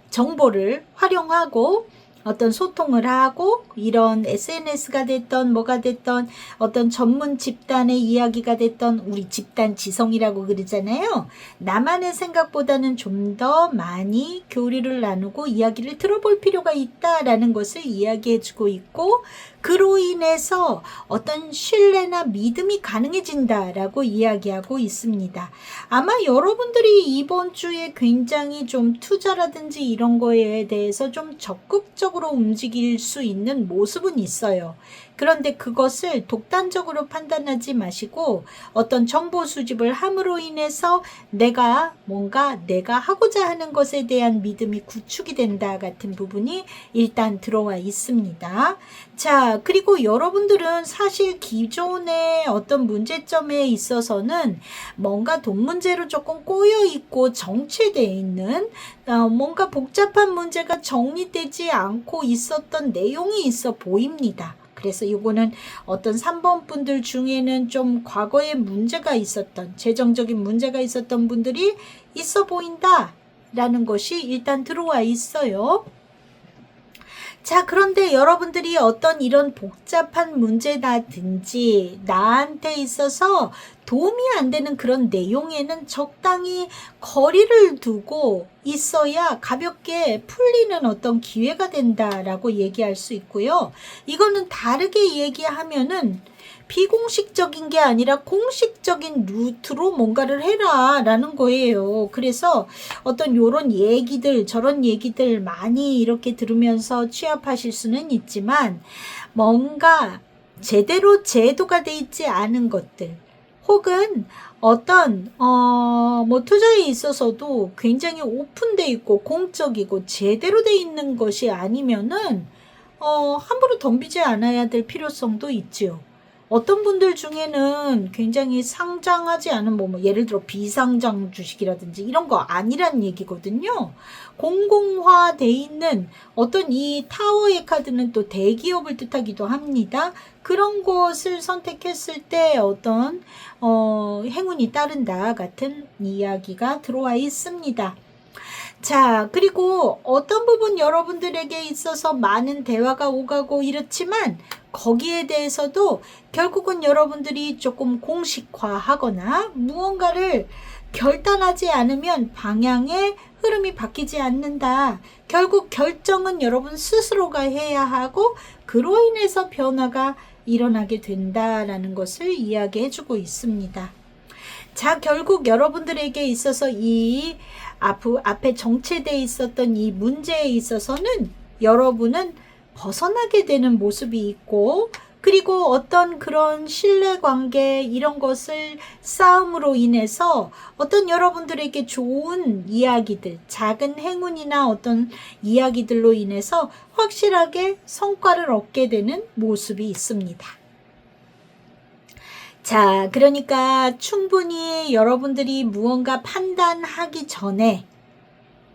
정보를 활용하고 어떤 소통을 하고 이런 SNS가 됐던 뭐가 됐던 어떤 전문 집단의 이야기가 됐던 우리 집단 지성이라고 그러잖아요. 나만의 생각보다는 좀 더 많이 교류를 나누고 이야기를 들어볼 필요가 있다라는 것을 이야기해주고 있고 그로 인해서 어떤 신뢰나 믿음이 가능해진다라고 이야기하고 있습니다. 아마 여러분들이 이번 주에 굉장히 좀 투자라든지 이런 거에 대해서 좀 적극적으로 움직일 수 있는 모습은 있어요. 그런데 그것을 독단적으로 판단하지 마시고 어떤 정보 수집을 함으로 인해서 내가 하고자 하는 것에 대한 믿음이 구축이 된다 같은 부분이 일단 들어와 있습니다. 자, 그리고 여러분들은 사실 기존의 어떤 문제점에 있어서는 뭔가 돈 문제로 조금 꼬여 있고 정체되어 있는 뭔가 복잡한 문제가 정리되지 않고 있었던 내용이 있어 보입니다. 그래서 이거는 어떤 3번 분들 중에는 좀 과거에 문제가 있었던 재정적인 문제가 있었던 분들이 있어 보인다 라는 것이 일단 들어와 있어요. 자, 그런데 여러분들이 어떤 이런 복잡한 문제라든지 나한테 있어서 도움이 안 되는 그런 내용에는 적당히 거리를 두고 있어야 가볍게 풀리는 어떤 기회가 된다라고 얘기할 수 있고요. 이거는 다르게 얘기하면은 비공식적인 게 아니라 공식적인 루트로 뭔가를 해라 라는 거예요. 그래서 어떤 요런 얘기들 저런 얘기들 많이 이렇게 들으면서 취합하실 수는 있지만 뭔가 제대로 제도가 돼 있지 않은 것들 혹은 어떤 투자에 있어서도 굉장히 오픈돼 있고 공적이고 제대로 돼 있는 것이 아니면은 함부로 덤비지 않아야 될 필요성도 있지요. 어떤 분들 중에는 굉장히 상장하지 않은 뭐 예를 들어 비상장 주식이라든지 이런 거 아니란 얘기거든요. 공공화돼 있는 어떤 이 타워의 카드는 또 대기업을 뜻하기도 합니다. 그런 것을 선택했을 때 어떤 행운이 따른다 같은 이야기가 들어와 있습니다. 자, 그리고 어떤 부분 여러분들에게 있어서 많은 대화가 오가고 이렇지만 거기에 대해서도 결국은 여러분들이 조금 공식화하거나 무언가를 결단하지 않으면 방향의 흐름이 바뀌지 않는다. 결국 결정은 여러분 스스로가 해야 하고 그로 인해서 변화가 일어나게 된다라는 것을 이야기해주고 있습니다. 자, 결국 여러분들에게 있어서 이 앞에 정체되어 있었던 이 문제에 있어서는 여러분은 벗어나게 되는 모습이 있고 그리고 어떤 그런 신뢰관계 이런 것을 싸움으로 인해서 어떤 여러분들에게 좋은 이야기들 작은 행운이나 어떤 이야기들로 인해서 확실하게 성과를 얻게 되는 모습이 있습니다. 자, 그러니까 충분히 여러분들이 무언가 판단하기 전에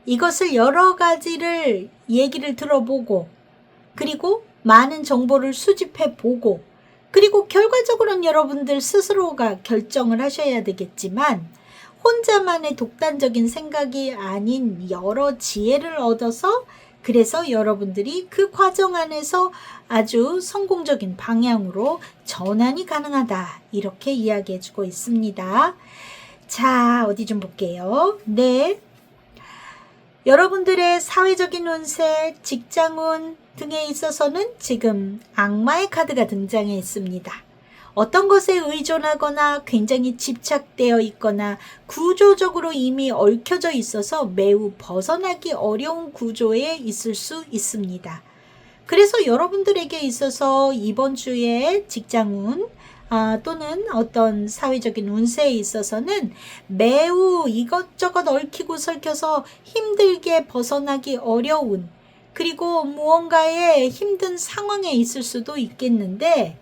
이것을 여러 가지를 얘기를 들어보고 그리고 많은 정보를 수집해 보고 그리고 결과적으로는 여러분들 스스로가 결정을 하셔야 되겠지만 혼자만의 독단적인 생각이 아닌 여러 지혜를 얻어서 그래서 여러분들이 그 과정 안에서 아주 성공적인 방향으로 전환이 가능하다. 이렇게 이야기해 주고 있습니다. 자, 어디 좀 볼게요. 네. 여러분들의 사회적인 운세, 직장운 등에 있어서는 지금 악마의 카드가 등장해 있습니다. 어떤 것에 의존하거나 굉장히 집착되어 있거나 구조적으로 이미 얽혀져 있어서 매우 벗어나기 어려운 구조에 있을 수 있습니다. 그래서 여러분들에게 있어서 이번 주에 직장운 또는 어떤 사회적인 운세에 있어서는 매우 이것저것 얽히고 설켜서 힘들게 벗어나기 어려운 그리고 무언가의 힘든 상황에 있을 수도 있겠는데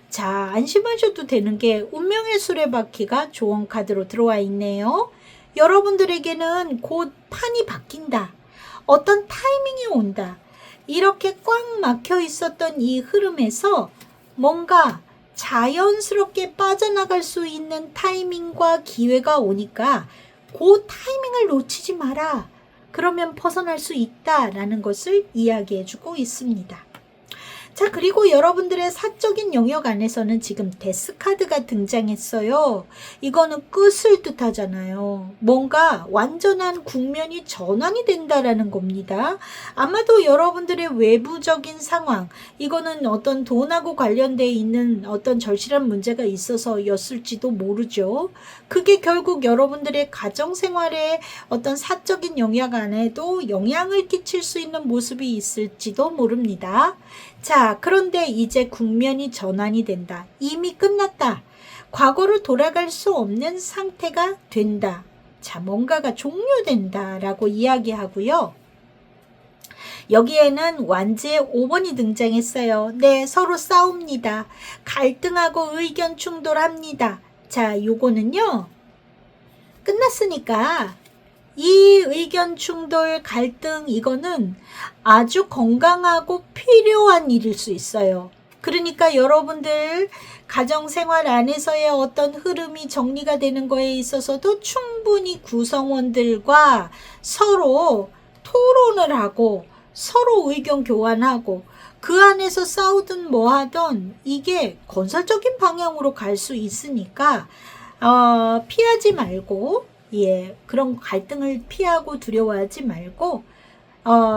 자, 안심하셔도 되는 게 운명의 수레바퀴가 조언 카드로 들어와 있네요. 여러분들에게는 곧 판이 바뀐다. 어떤 타이밍이 온다. 이렇게 꽉 막혀 있었던 이 흐름에서 뭔가 자연스럽게 빠져나갈 수 있는 타이밍과 기회가 오니까 그 타이밍을 놓치지 마라. 그러면 벗어날 수 있다라는 것을 이야기해 주고 있습니다. 자, 그리고 여러분들의 사적인 영역 안에서는 지금 데스카드가 등장했어요. 이거는 끝을 뜻하잖아요. 뭔가 완전한 국면이 전환이 된다라는 겁니다. 아마도 여러분들의 외부적인 상황, 이거는 어떤 돈하고 관련되어 있는 어떤 절실한 문제가 있어서였을지도 모르죠. 그게 결국 여러분들의 가정생활에 어떤 사적인 영역 안에도 영향을 끼칠 수 있는 모습이 있을지도 모릅니다. 자, 그런데 이제 국면이 전환이 된다. 이미 끝났다. 과거로 돌아갈 수 없는 상태가 된다. 자, 뭔가가 종료된다 라고 이야기하고요. 여기에는 완지의 5번이 등장했어요. 네, 서로 싸웁니다. 갈등하고 의견 충돌합니다. 자, 요거는요. 끝났으니까 이 의견 충돌, 갈등 이거는 아주 건강하고 필요한 일일 수 있어요. 그러니까 여러분들 가정생활 안에서의 어떤 흐름이 정리가 되는 거에 있어서도 충분히 구성원들과 서로 토론을 하고 서로 의견 교환하고 그 안에서 싸우든 뭐 하든 이게 건설적인 방향으로 갈 수 있으니까 피하지 말고 그런 갈등을 피하고 두려워하지 말고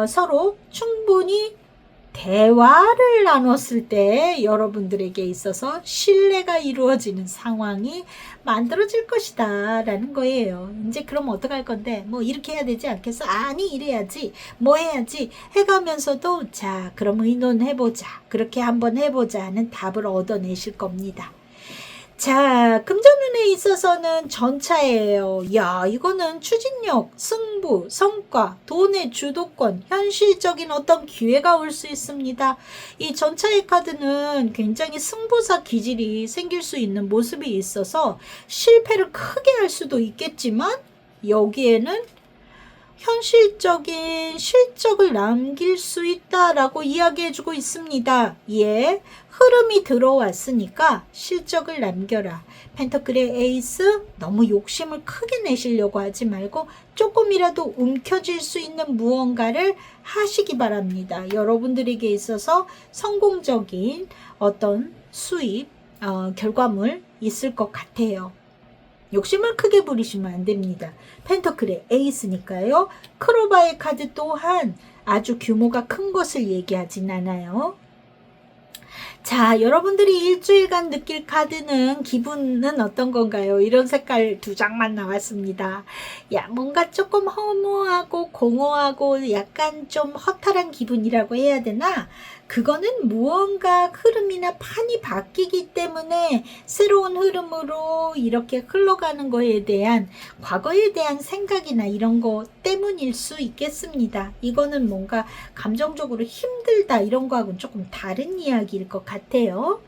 서로 충분히 대화를 나눴을 때 여러분들에게 있어서 신뢰가 이루어지는 상황이 만들어질 것이다 라는 거예요. 이제 그럼 어떡할 건데 뭐 이렇게 해야 되지 않겠어? 아니 이래야지 뭐 해야지 해가면서도 자 그럼 의논해보자 그렇게 한번 해보자 하는 답을 얻어내실 겁니다. 자, 금전운에 있어서는 전차예요. 야, 이거는 추진력, 승부, 성과, 돈의 주도권, 현실적인 어떤 기회가 올 수 있습니다. 이 전차의 카드는 굉장히 승부사 기질이 생길 수 있는 모습이 있어서 실패를 크게 할 수도 있겠지만 여기에는 현실적인 실적을 남길 수 있다라고 이야기해주고 있습니다. 흐름이 들어왔으니까 실적을 남겨라. 펜터클의 에이스 너무 욕심을 크게 내시려고 하지 말고 조금이라도 움켜쥘 수 있는 무언가를 하시기 바랍니다. 여러분들에게 있어서 성공적인 어떤 수입, 결과물 있을 것 같아요. 욕심을 크게 부리시면 안 됩니다. 펜터클의 에이스니까요. 크로바의 카드 또한 아주 규모가 큰 것을 얘기하진 않아요. 자, 여러분들이 일주일간 느낄 카드는 기분은 어떤 건가요? 이런 색깔 2장만 나왔습니다. 야, 뭔가 조금 허무하고 공허하고 약간 좀 허탈한 기분이라고 해야 되나? 그거는 무언가 흐름이나 판이 바뀌기 때문에 새로운 흐름으로 이렇게 흘러가는 거에 대한 과거에 대한 생각이나 이런 거 때문일 수 있겠습니다. 이거는 뭔가 감정적으로 힘들다 이런 거하고는 조금 다른 이야기일 것 같아요.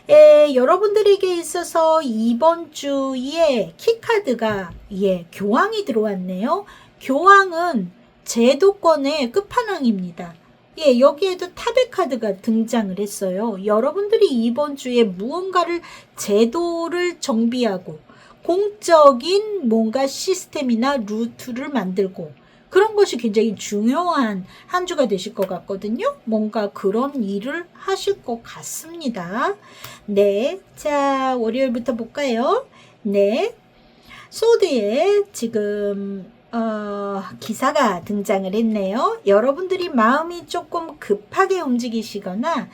여러분들에게 있어서 이번 주에 키카드가 교황이 들어왔네요. 교황은 제도권의 끝판왕입니다. 예, 여기에도 탑의 카드가 등장을 했어요. 여러분들이 이번 주에 무언가를 제도를 정비하고 공적인 뭔가 시스템이나 루트를 만들고 그런 것이 굉장히 중요한 한 주가 되실 것 같거든요. 뭔가 그런 일을 하실 것 같습니다. 네, 자 월요일부터 볼까요? 네, 소드에 지금 기사가 등장을 했네요. 여러분들이 마음이 조금 급하게 움직이시거나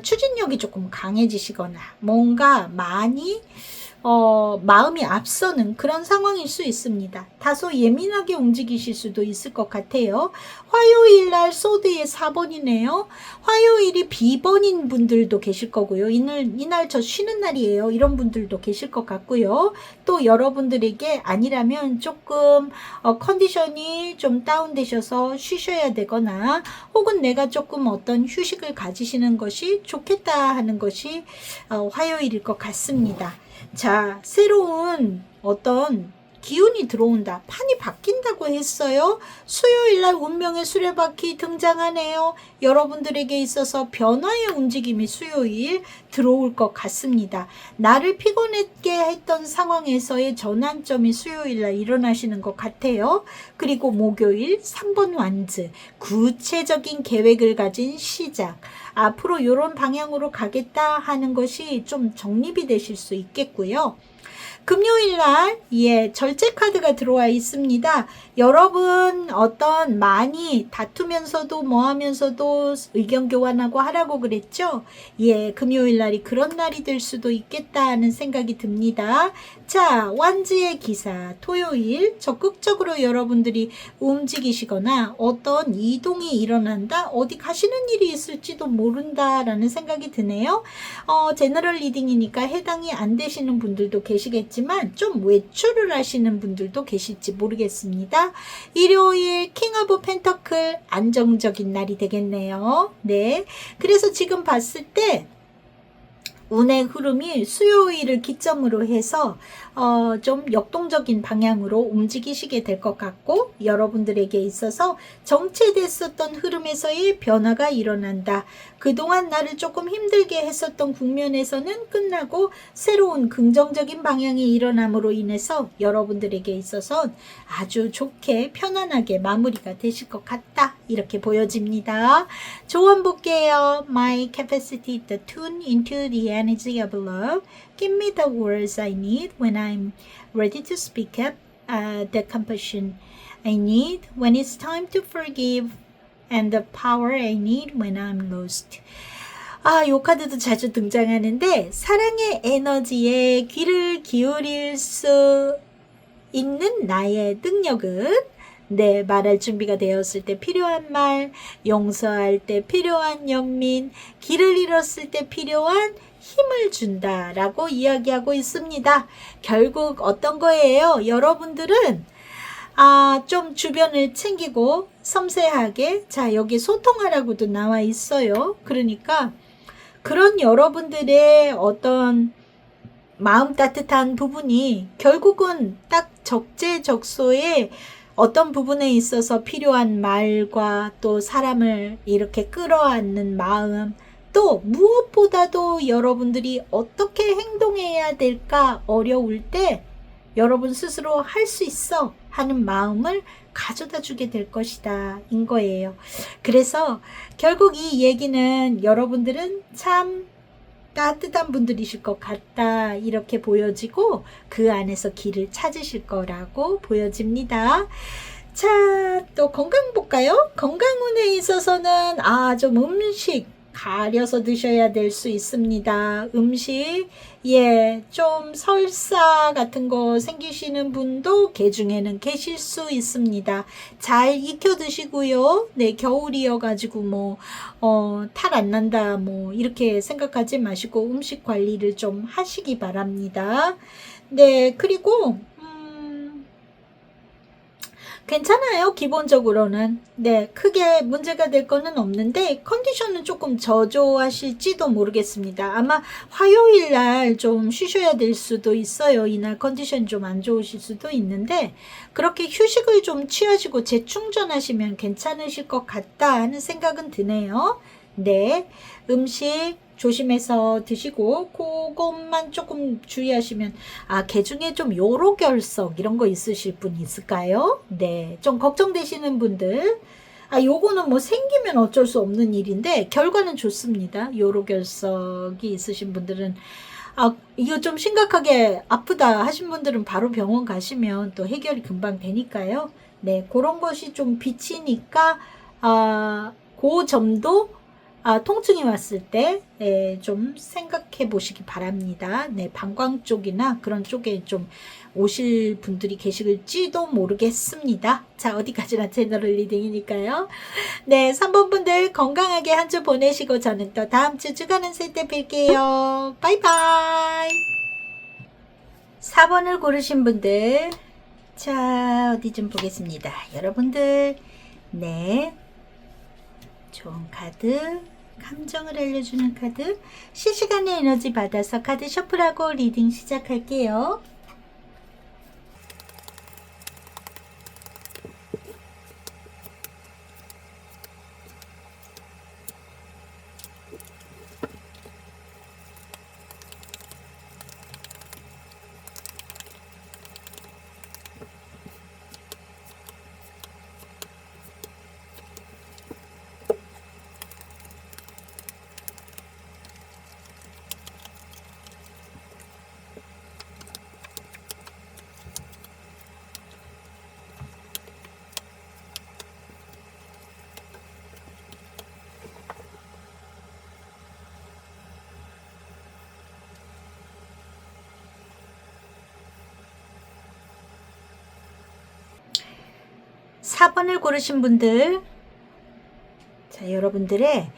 추진력이 조금 강해지시거나 뭔가 많이 마음이 앞서는 그런 상황일 수 있습니다. 다소 예민하게 움직이실 수도 있을 것 같아요. 화요일 날 소드의 4번이네요. 화요일이 B번인 분들도 계실 거고요. 이날 저 쉬는 날이에요. 이런 분들도 계실 것 같고요. 또 여러분들에게 아니라면 조금 컨디션이 좀 다운되셔서 쉬셔야 되거나 혹은 내가 조금 어떤 휴식을 가지시는 것이 좋겠다 하는 것이 화요일일 것 같습니다. 자, 새로운 어떤 기운이 들어온다. 판이 바뀐다고 했어요. 수요일날 운명의 수레바퀴 등장하네요. 여러분들에게 있어서 변화의 움직임이 수요일 들어올 것 같습니다. 나를 피곤하게 했던 상황에서의 전환점이 수요일날 일어나시는 것 같아요. 그리고 목요일 3번 완즈. 구체적인 계획을 가진 시작. 앞으로 이런 방향으로 가겠다 하는 것이 좀 정립이 되실 수 있겠고요. 금요일 날, 예, 절제 카드가 들어와 있습니다. 여러분, 어떤 많이 다투면서도 뭐 하면서도 의견 교환하고 하라고 그랬죠? 예, 금요일 날이 그런 날이 될 수도 있겠다 하는 생각이 듭니다. 자, 완지의 기사, 토요일 적극적으로 여러분들이 움직이시거나 어떤 이동이 일어난다, 어디 가시는 일이 있을지도 모른다라는 생각이 드네요. 제너럴 리딩이니까 해당이 안 되시는 분들도 계시겠지만 좀 외출을 하시는 분들도 계실지 모르겠습니다. 일요일 킹 오브 펜터클 안정적인 날이 되겠네요. 네, 그래서 지금 봤을 때 운의 흐름이 수요일을 기점으로 해서 좀 역동적인 방향으로 움직이시게 될 것 같고 여러분들에게 있어서 정체됐었던 흐름에서의 변화가 일어난다. 그동안 나를 조금 힘들게 했었던 국면에서는 끝나고 새로운 긍정적인 방향이 일어남으로 인해서 여러분들에게 있어서 아주 좋게 편안하게 마무리가 되실 것 같다. 이렇게 보여집니다. 조언 볼게요. My capacity to tune into the energy of love. Give me the words I need when I'm ready to speak up. The compassion I need when it's time to forgive. And the power I need when I'm lost. 요 카드도 자주 등장하는데 사랑의 에너지에 귀를 기울일 수 있는 나의 능력은 네, 말할 준비가 되었을 때 필요한 말, 용서할 때 필요한 연민, 길을 잃었을 때 필요한 힘을 준다라고 이야기하고 있습니다. 결국 어떤 거예요? 여러분들은 좀 주변을 챙기고 섬세하게 자 여기 소통하라고도 나와 있어요. 그러니까 그런 여러분들의 어떤 마음 따뜻한 부분이 결국은 딱 적재적소에 어떤 부분에 있어서 필요한 말과 또 사람을 이렇게 끌어안는 마음 또 무엇보다도 여러분들이 어떻게 행동해야 될까 어려울 때 여러분 스스로 할 수 있어 하는 마음을 가져다 주게 될 것이다 인 거예요. 그래서 결국 이 얘기는 여러분들은 참 따뜻한 분들이실 것 같다 이렇게 보여지고 그 안에서 길을 찾으실 거라고 보여집니다. 자, 또 건강 볼까요? 건강운에 있어서는 좀 음식 가려서 드셔야 될 수 있습니다. 음식 좀 설사 같은 거 생기시는 분도 개 중에는 계실 수 있습니다. 잘 익혀 드시고요. 네, 겨울이어 가지고 탈 안 난다 이렇게 생각하지 마시고 음식 관리를 좀 하시기 바랍니다. 네, 그리고 괜찮아요. 기본적으로는. 네, 크게 문제가 될 거는 없는데 컨디션은 조금 저조하실지도 모르겠습니다. 아마 화요일 날 좀 쉬셔야 될 수도 있어요. 이날 컨디션 좀 안 좋으실 수도 있는데 그렇게 휴식을 좀 취하시고 재충전하시면 괜찮으실 것 같다 하는 생각은 드네요. 네, 음식 조심해서 드시고 그것만 조금 주의하시면 개 중에 좀 요로결석 이런 거 있으실 분 있을까요? 네, 좀 걱정되시는 분들 요거는 뭐 생기면 어쩔 수 없는 일인데 결과는 좋습니다. 요로결석이 있으신 분들은 이거 좀 심각하게 아프다 하신 분들은 바로 병원 가시면 또 해결이 금방 되니까요. 네, 그런 것이 좀 비치니까 그 점도 통증이 왔을 때 좀 생각해 보시기 바랍니다. 네, 방광 쪽이나 그런 쪽에 좀 오실 분들이 계실지도 모르겠습니다. 자, 어디까지나 채널 리딩이니까요. 네, 3번 분들 건강하게 한 주 보내시고 저는 또 다음 주 주간은 쓸때 뵐게요. 바이바이. 4번을 고르신 분들, 자, 어디 좀 보겠습니다. 여러분들, 네, 좋은 카드, 감정을 알려주는 카드, 실시간의 에너지 받아서 카드 셔플하고 리딩 시작할게요. (4번을) 고르신 분들, 자, 여러분들의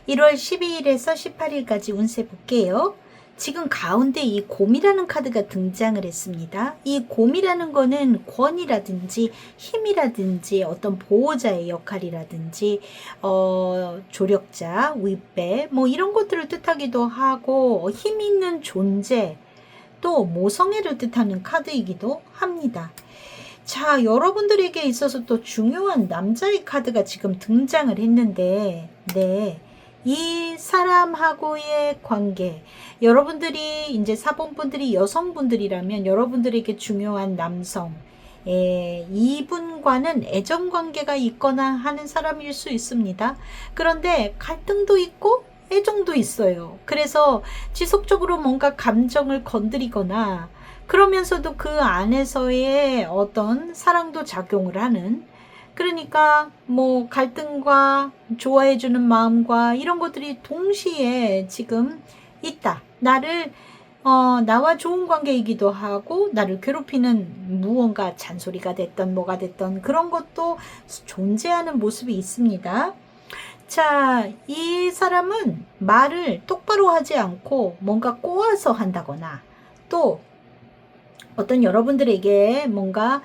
1월 12일에서 18일까지 운세 볼게요. 지금 가운데 이 곰이라는 카드가 등장을 했습니다. 이 곰이라는 거는 권위라든지 힘이라든지 어떤 보호자의 역할이라든지 조력자, 윗배 뭐 이런 것들을 뜻하기도 하고 힘 있는 존재, 또 모성애를 뜻하는 카드이기도 합니다. 자, 여러분들에게 있어서 또 중요한 남자의 카드가 지금 등장을 했는데, 네, 이 사람하고의 관계, 여러분들이 이제 4번 분들이 여성분들이라면 여러분들에게 중요한 남성, 이분과는 애정관계가 있거나 하는 사람일 수 있습니다. 그런데 갈등도 있고 애정도 있어요. 그래서 지속적으로 뭔가 감정을 건드리거나 그러면서도 그 안에서의 어떤 사랑도 작용을 하는, 그러니까 뭐 갈등과 좋아해주는 마음과 이런 것들이 동시에 지금 있다. 나와 좋은 관계이기도 하고 나를 괴롭히는 무언가 잔소리가 됐던 뭐가 됐던 그런 것도 존재하는 모습이 있습니다. 자, 이 사람은 말을 똑바로 하지 않고 뭔가 꼬아서 한다거나 또 어떤 여러분들에게 뭔가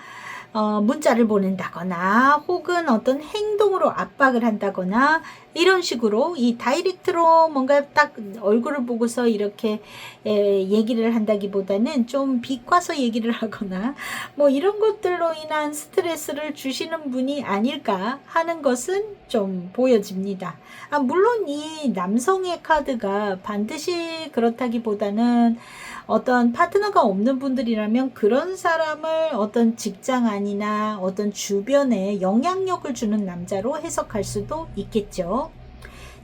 문자를 보낸다거나 혹은 어떤 행동으로 압박을 한다거나 이런 식으로 이 다이렉트로 뭔가 딱 얼굴을 보고서 이렇게 얘기를 한다기보다는 좀 비꼬아서 얘기를 하거나 뭐 이런 것들로 인한 스트레스를 주시는 분이 아닐까 하는 것은 좀 보여집니다. 물론 이 남성의 카드가 반드시 그렇다기보다는 어떤 파트너가 없는 분들이라면 그런 사람을 어떤 직장 안이나 어떤 주변에 영향력을 주는 남자로 해석할 수도 있겠죠.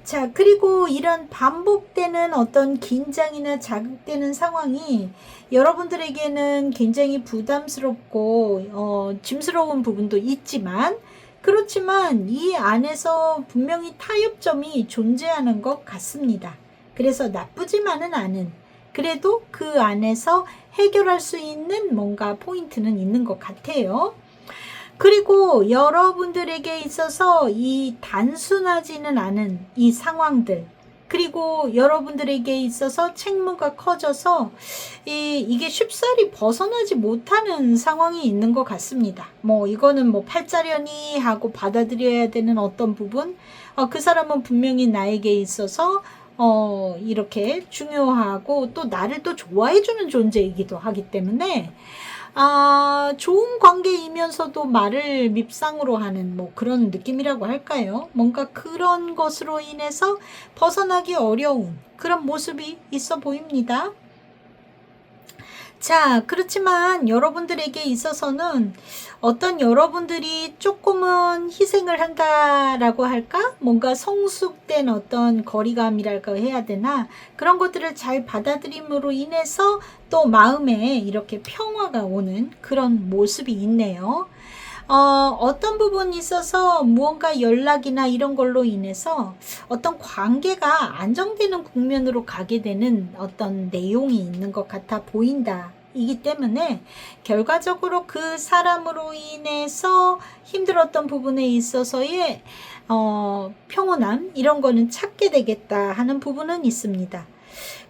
자, 그리고 이런 반복되는 어떤 긴장이나 자극되는 상황이 여러분들에게는 굉장히 부담스럽고 짐스러운 부분도 있지만 그렇지만 이 안에서 분명히 타협점이 존재하는 것 같습니다. 그래서 나쁘지만은 않은, 그래도 그 안에서 해결할 수 있는 뭔가 포인트는 있는 것 같아요. 그리고 여러분들에게 있어서 이 단순하지는 않은 이 상황들, 그리고 여러분들에게 있어서 책무가 커져서 이게 쉽사리 벗어나지 못하는 상황이 있는 것 같습니다. 뭐 이거는 뭐 팔자련이 하고 받아들여야 되는 어떤 부분, 그 사람은 분명히 나에게 있어서 이렇게 중요하고 또 나를 또 좋아해주는 존재이기도 하기 때문에 좋은 관계이면서도 말을 밉상으로 하는 뭐 그런 느낌이라고 할까요? 뭔가 그런 것으로 인해서 벗어나기 어려운 그런 모습이 있어 보입니다. 자, 그렇지만 여러분들에게 있어서는 어떤 여러분들이 조금은 희생을 한다라고 할까? 뭔가 성숙된 어떤 거리감이랄까 해야 되나? 그런 것들을 잘 받아들임으로 인해서 또 마음에 이렇게 평화가 오는 그런 모습이 있네요. 어떤 부분이 있어서 무언가 연락이나 이런 걸로 인해서 어떤 관계가 안정되는 국면으로 가게 되는 어떤 내용이 있는 것 같아 보인다. 이기 때문에 결과적으로 그 사람으로 인해서 힘들었던 부분에 있어서의 평온함 이런 거는 찾게 되겠다 하는 부분은 있습니다.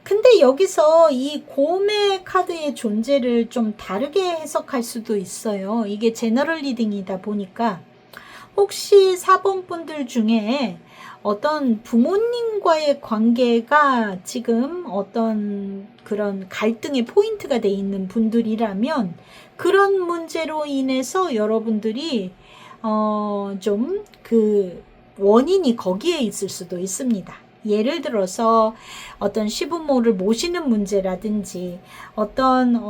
근데 여기서 이 곰의 카드의 존재를 좀 다르게 해석할 수도 있어요. 이게 제너럴 리딩이다 보니까 혹시 4번 분들 중에 어떤 부모님과의 관계가 지금 어떤 그런 갈등의 포인트가 돼 있는 분들이라면 그런 문제로 인해서 여러분들이 좀 그 원인이 거기에 있을 수도 있습니다. 예를 들어서 어떤 시부모를 모시는 문제라든지 어떤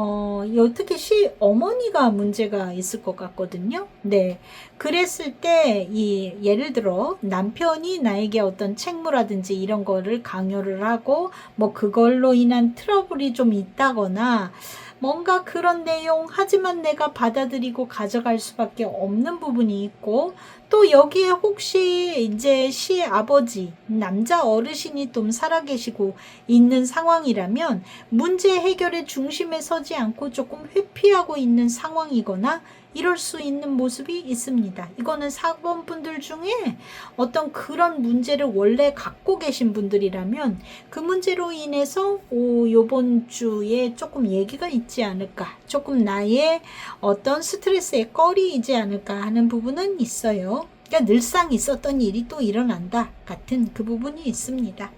특히 어머니가 문제가 있을 것 같거든요. 네. 그랬을 때 예를 들어 남편이 나에게 어떤 책무라든지 이런 거를 강요를 하고 뭐 그걸로 인한 트러블이 좀 있다거나 뭔가 그런 내용 하지만 내가 받아들이고 가져갈 수밖에 없는 부분이 있고 또 여기에 혹시 이제 시아버지 남자 어르신이 좀 살아계시고 있는 상황이라면 문제 해결의 중심에 서지 않고 조금 회피하고 있는 상황이거나 이럴 수 있는 모습이 있습니다. 이거는 4번 분들 중에 어떤 그런 문제를 원래 갖고 계신 분들이라면 그 문제로 인해서 요번 주에 조금 얘기가 있지 않을까, 조금 나의 어떤 스트레스의 거리이지 않을까 하는 부분은 있어요. 그러니까 늘상 있었던 일이 또 일어난다 같은 그 부분이 있습니다.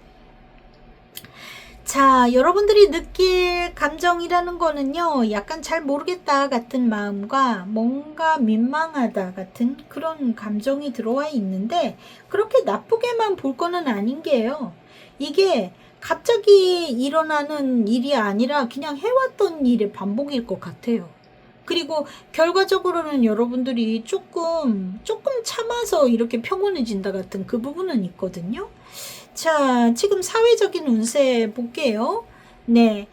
자, 여러분들이 느낄 감정이라는 거는요, 약간 잘 모르겠다 같은 마음과 뭔가 민망하다 같은 그런 감정이 들어와 있는데, 그렇게 나쁘게만 볼 거는 아닌 게요. 이게 갑자기 일어나는 일이 아니라 그냥 해왔던 일의 반복일 것 같아요. 그리고 결과적으로는 여러분들이 조금 참아서 이렇게 평온해진다 같은 그 부분은 있거든요. 자, 지금 사회적인 운세 볼게요. 네,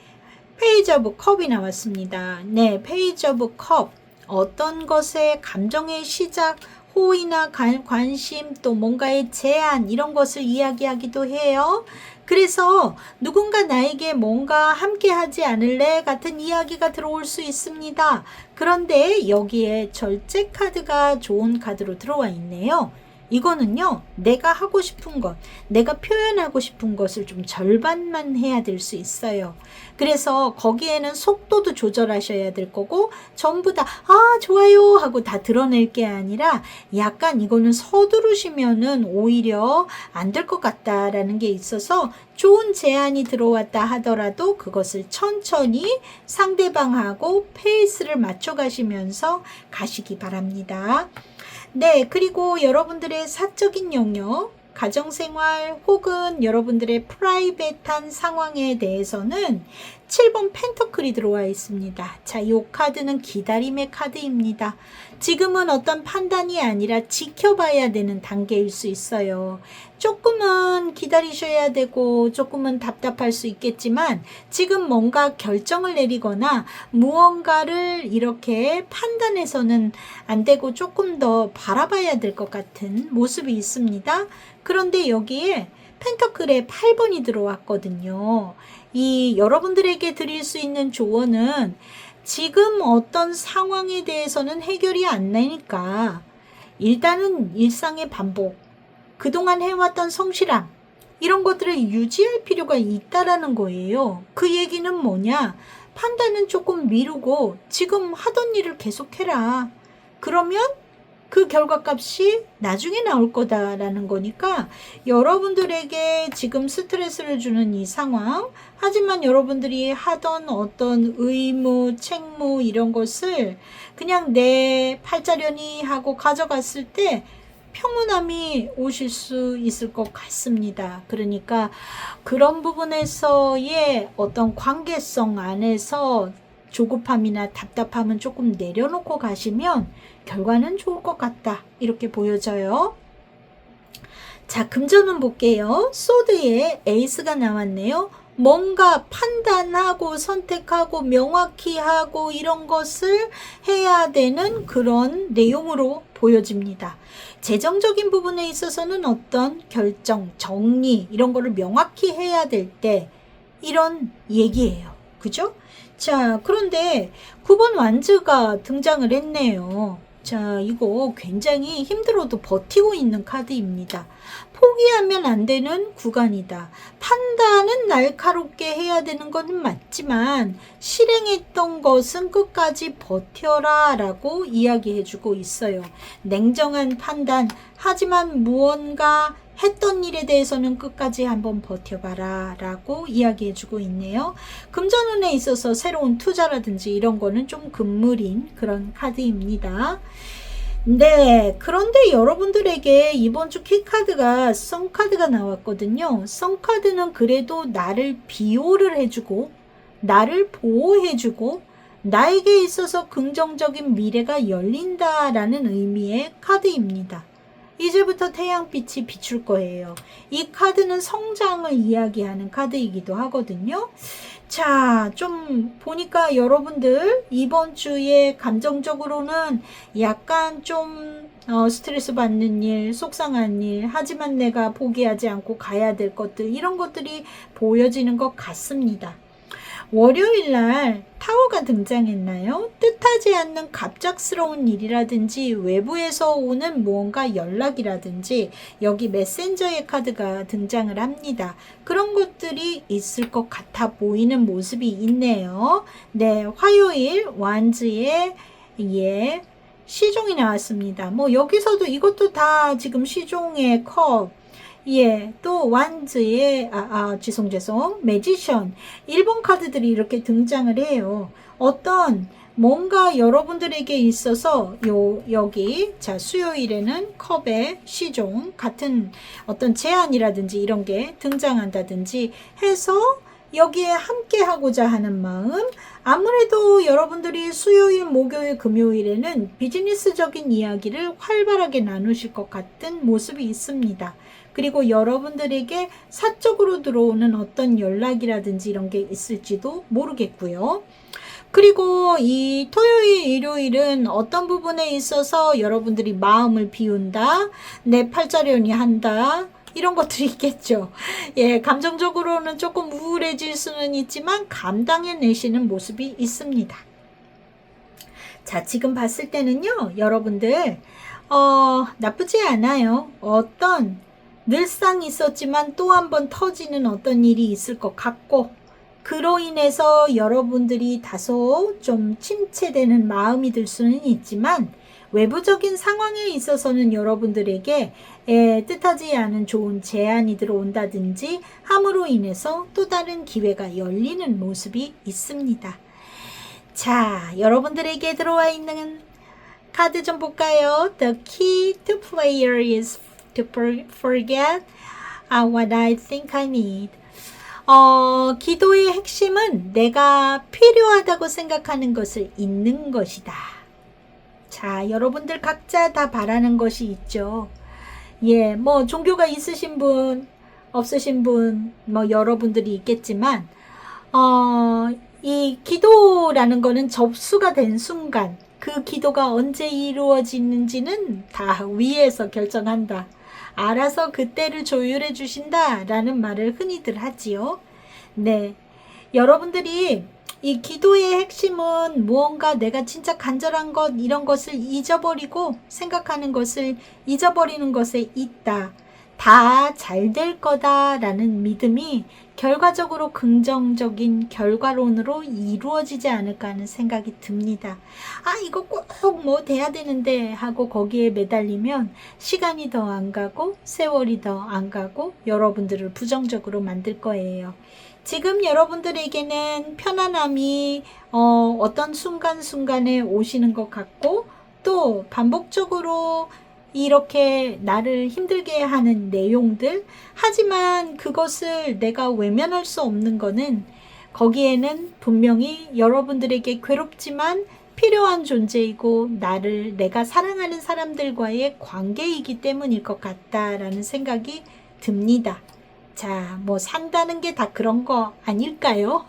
페이지 오브 컵이 나왔습니다. 네, 페이지 오브 컵. 어떤 것의 감정의 시작, 호의나 관심, 또 뭔가의 제안 이런 것을 이야기하기도 해요. 그래서 누군가 나에게 뭔가 함께 하지 않을래 같은 이야기가 들어올 수 있습니다. 그런데 여기에 절제 카드가 좋은 카드로 들어와 있네요. 이거는요, 내가 하고 싶은 것, 내가 표현하고 싶은 것을 좀 절반만 해야 될 수 있어요. 그래서 거기에는 속도도 조절하셔야 될 거고, 전부 다, 좋아요 하고 다 드러낼 게 아니라, 약간 이거는 서두르시면은 오히려 안 될 것 같다라는 게 있어서, 좋은 제안이 들어왔다 하더라도 그것을 천천히 상대방하고 페이스를 맞춰 가시면서 가시기 바랍니다. 네, 그리고 여러분들의 사적인 영역, 가정생활 혹은 여러분들의 프라이빗한 상황에 대해서는 7번 펜터클이 들어와 있습니다. 자, 이 카드는 기다림의 카드입니다. 지금은 어떤 판단이 아니라 지켜봐야 되는 단계일 수 있어요. 조금은 기다리셔야 되고 조금은 답답할 수 있겠지만 지금 뭔가 결정을 내리거나 무언가를 이렇게 판단해서는 안 되고 조금 더 바라봐야 될 것 같은 모습이 있습니다. 그런데 여기에 펜터클에 8번이 들어왔거든요. 이 여러분들에게 드릴 수 있는 조언은 지금 어떤 상황에 대해서는 해결이 안 나니까 일단은 일상의 반복, 그동안 해왔던 성실함, 이런 것들을 유지할 필요가 있다라는 거예요. 그 얘기는 뭐냐? 판단은 조금 미루고 지금 하던 일을 계속해라. 그러면 그 결과값이 나중에 나올 거다라는 거니까 여러분들에게 지금 스트레스를 주는 이 상황, 하지만 여러분들이 하던 어떤 의무, 책무 이런 것을 그냥 내 팔자련이 하고 가져갔을 때 평온함이 오실 수 있을 것 같습니다. 그러니까 그런 부분에서의 어떤 관계성 안에서 조급함이나 답답함은 조금 내려놓고 가시면 결과는 좋을 것 같다. 이렇게 보여져요. 자, 금전운 볼게요. 소드에 에이스가 나왔네요. 뭔가 판단하고 선택하고 명확히 하고 이런 것을 해야 되는 그런 내용으로 보여집니다. 재정적인 부분에 있어서는 어떤 결정, 정리 이런 거를 명확히 해야 될 때 이런 얘기예요. 그죠? 자, 그런데 9번 완즈가 등장을 했네요. 자, 이거 굉장히 힘들어도 버티고 있는 카드입니다. 포기하면 안 되는 구간이다. 판단은 날카롭게 해야 되는 건 맞지만 실행했던 것은 끝까지 버텨라 라고 이야기해주고 있어요. 냉정한 판단, 하지만 무언가 했던 일에 대해서는 끝까지 한번 버텨봐라 라고 이야기해주고 있네요. 금전운에 있어서 새로운 투자라든지 이런 거는 좀 금물인 그런 카드입니다. 네, 그런데 여러분들에게 이번 주 키카드가 썬카드가 나왔거든요. 썬카드는 그래도 나를 비호를 해주고 나를 보호해주고 나에게 있어서 긍정적인 미래가 열린다라는 의미의 카드입니다. 이제부터 태양빛이 비출 거예요. 이 카드는 성장을 이야기하는 카드이기도 하거든요. 자, 좀 보니까 여러분들 이번 주에 감정적으로는 약간 좀 스트레스 받는 일, 속상한 일, 하지만 내가 포기하지 않고 가야 될 것들, 이런 것들이 보여지는 것 같습니다. 월요일 날 타워가 등장했나요? 뜻하지 않는 갑작스러운 일이라든지 외부에서 오는 무언가 연락이라든지 여기 메신저의 카드가 등장을 합니다. 그런 것들이 있을 것 같아 보이는 모습이 있네요. 네, 화요일 완즈의 시종이 나왔습니다. 뭐 여기서도 이것도 다 지금 시종의 컵, 또 완즈의 죄송 매지션, 일본 카드들이 이렇게 등장을 해요. 어떤 뭔가 여러분들에게 있어서 여기 자 수요일에는 컵의 시종 같은 어떤 제안이라든지 이런 게 등장한다든지 해서 여기에 함께 하고자 하는 마음, 아무래도 여러분들이 수요일, 목요일, 금요일에는 비즈니스적인 이야기를 활발하게 나누실 것 같은 모습이 있습니다. 그리고 여러분들에게 사적으로 들어오는 어떤 연락이라든지 이런 게 있을지도 모르겠고요. 그리고 이 토요일, 일요일은 어떤 부분에 있어서 여러분들이 마음을 비운다, 내 팔자련이 한다, 이런 것들이 있겠죠. 감정적으로는 조금 우울해질 수는 있지만 감당해내시는 모습이 있습니다. 자, 지금 봤을 때는요, 여러분들, 나쁘지 않아요. 어떤 늘상 있었지만 또 한 번 터지는 어떤 일이 있을 것 같고, 그로 인해서 여러분들이 다소 좀 침체되는 마음이 들 수는 있지만 외부적인 상황에 있어서는 여러분들에게 뜻하지 않은 좋은 제안이 들어온다든지 함으로 인해서 또 다른 기회가 열리는 모습이 있습니다. 자, 여러분들에게 들어와 있는 카드 좀 볼까요? The key to prayer is to forget what I think I need. 기도의 핵심은 내가 필요하다고 생각하는 것을 잊는 것이다. 자, 여러분들 각자 다 바라는 것이 있죠. 뭐 종교가 있으신 분, 없으신 분, 뭐 여러분들이 있겠지만 이 기도라는 거는 접수가 된 순간 그 기도가 언제 이루어지는지는 다 위에서 결정한다. 알아서 그때를 조율해 주신다 라는 말을 흔히들 하지요. 네, 여러분들이 이 기도의 핵심은 무언가 내가 진짜 간절한 것 이런 것을 잊어버리고 생각하는 것을 잊어버리는 것에 있다. 다 잘 될 거다라는 믿음이 결과적으로 긍정적인 결과론으로 이루어지지 않을까 하는 생각이 듭니다. 아, 이거 꼭 뭐 돼야 되는데 하고 거기에 매달리면 시간이 더 안 가고 세월이 더 안 가고 여러분들을 부정적으로 만들 거예요. 지금 여러분들에게는 편안함이 어떤 순간순간에 오시는 것 같고 또 반복적으로 이렇게 나를 힘들게 하는 내용들, 하지만 그것을 내가 외면할 수 없는 거는 거기에는 분명히 여러분들에게 괴롭지만 필요한 존재이고 내가 사랑하는 사람들과의 관계이기 때문일 것 같다라는 생각이 듭니다. 자, 뭐 산다는 게 다 그런 거 아닐까요?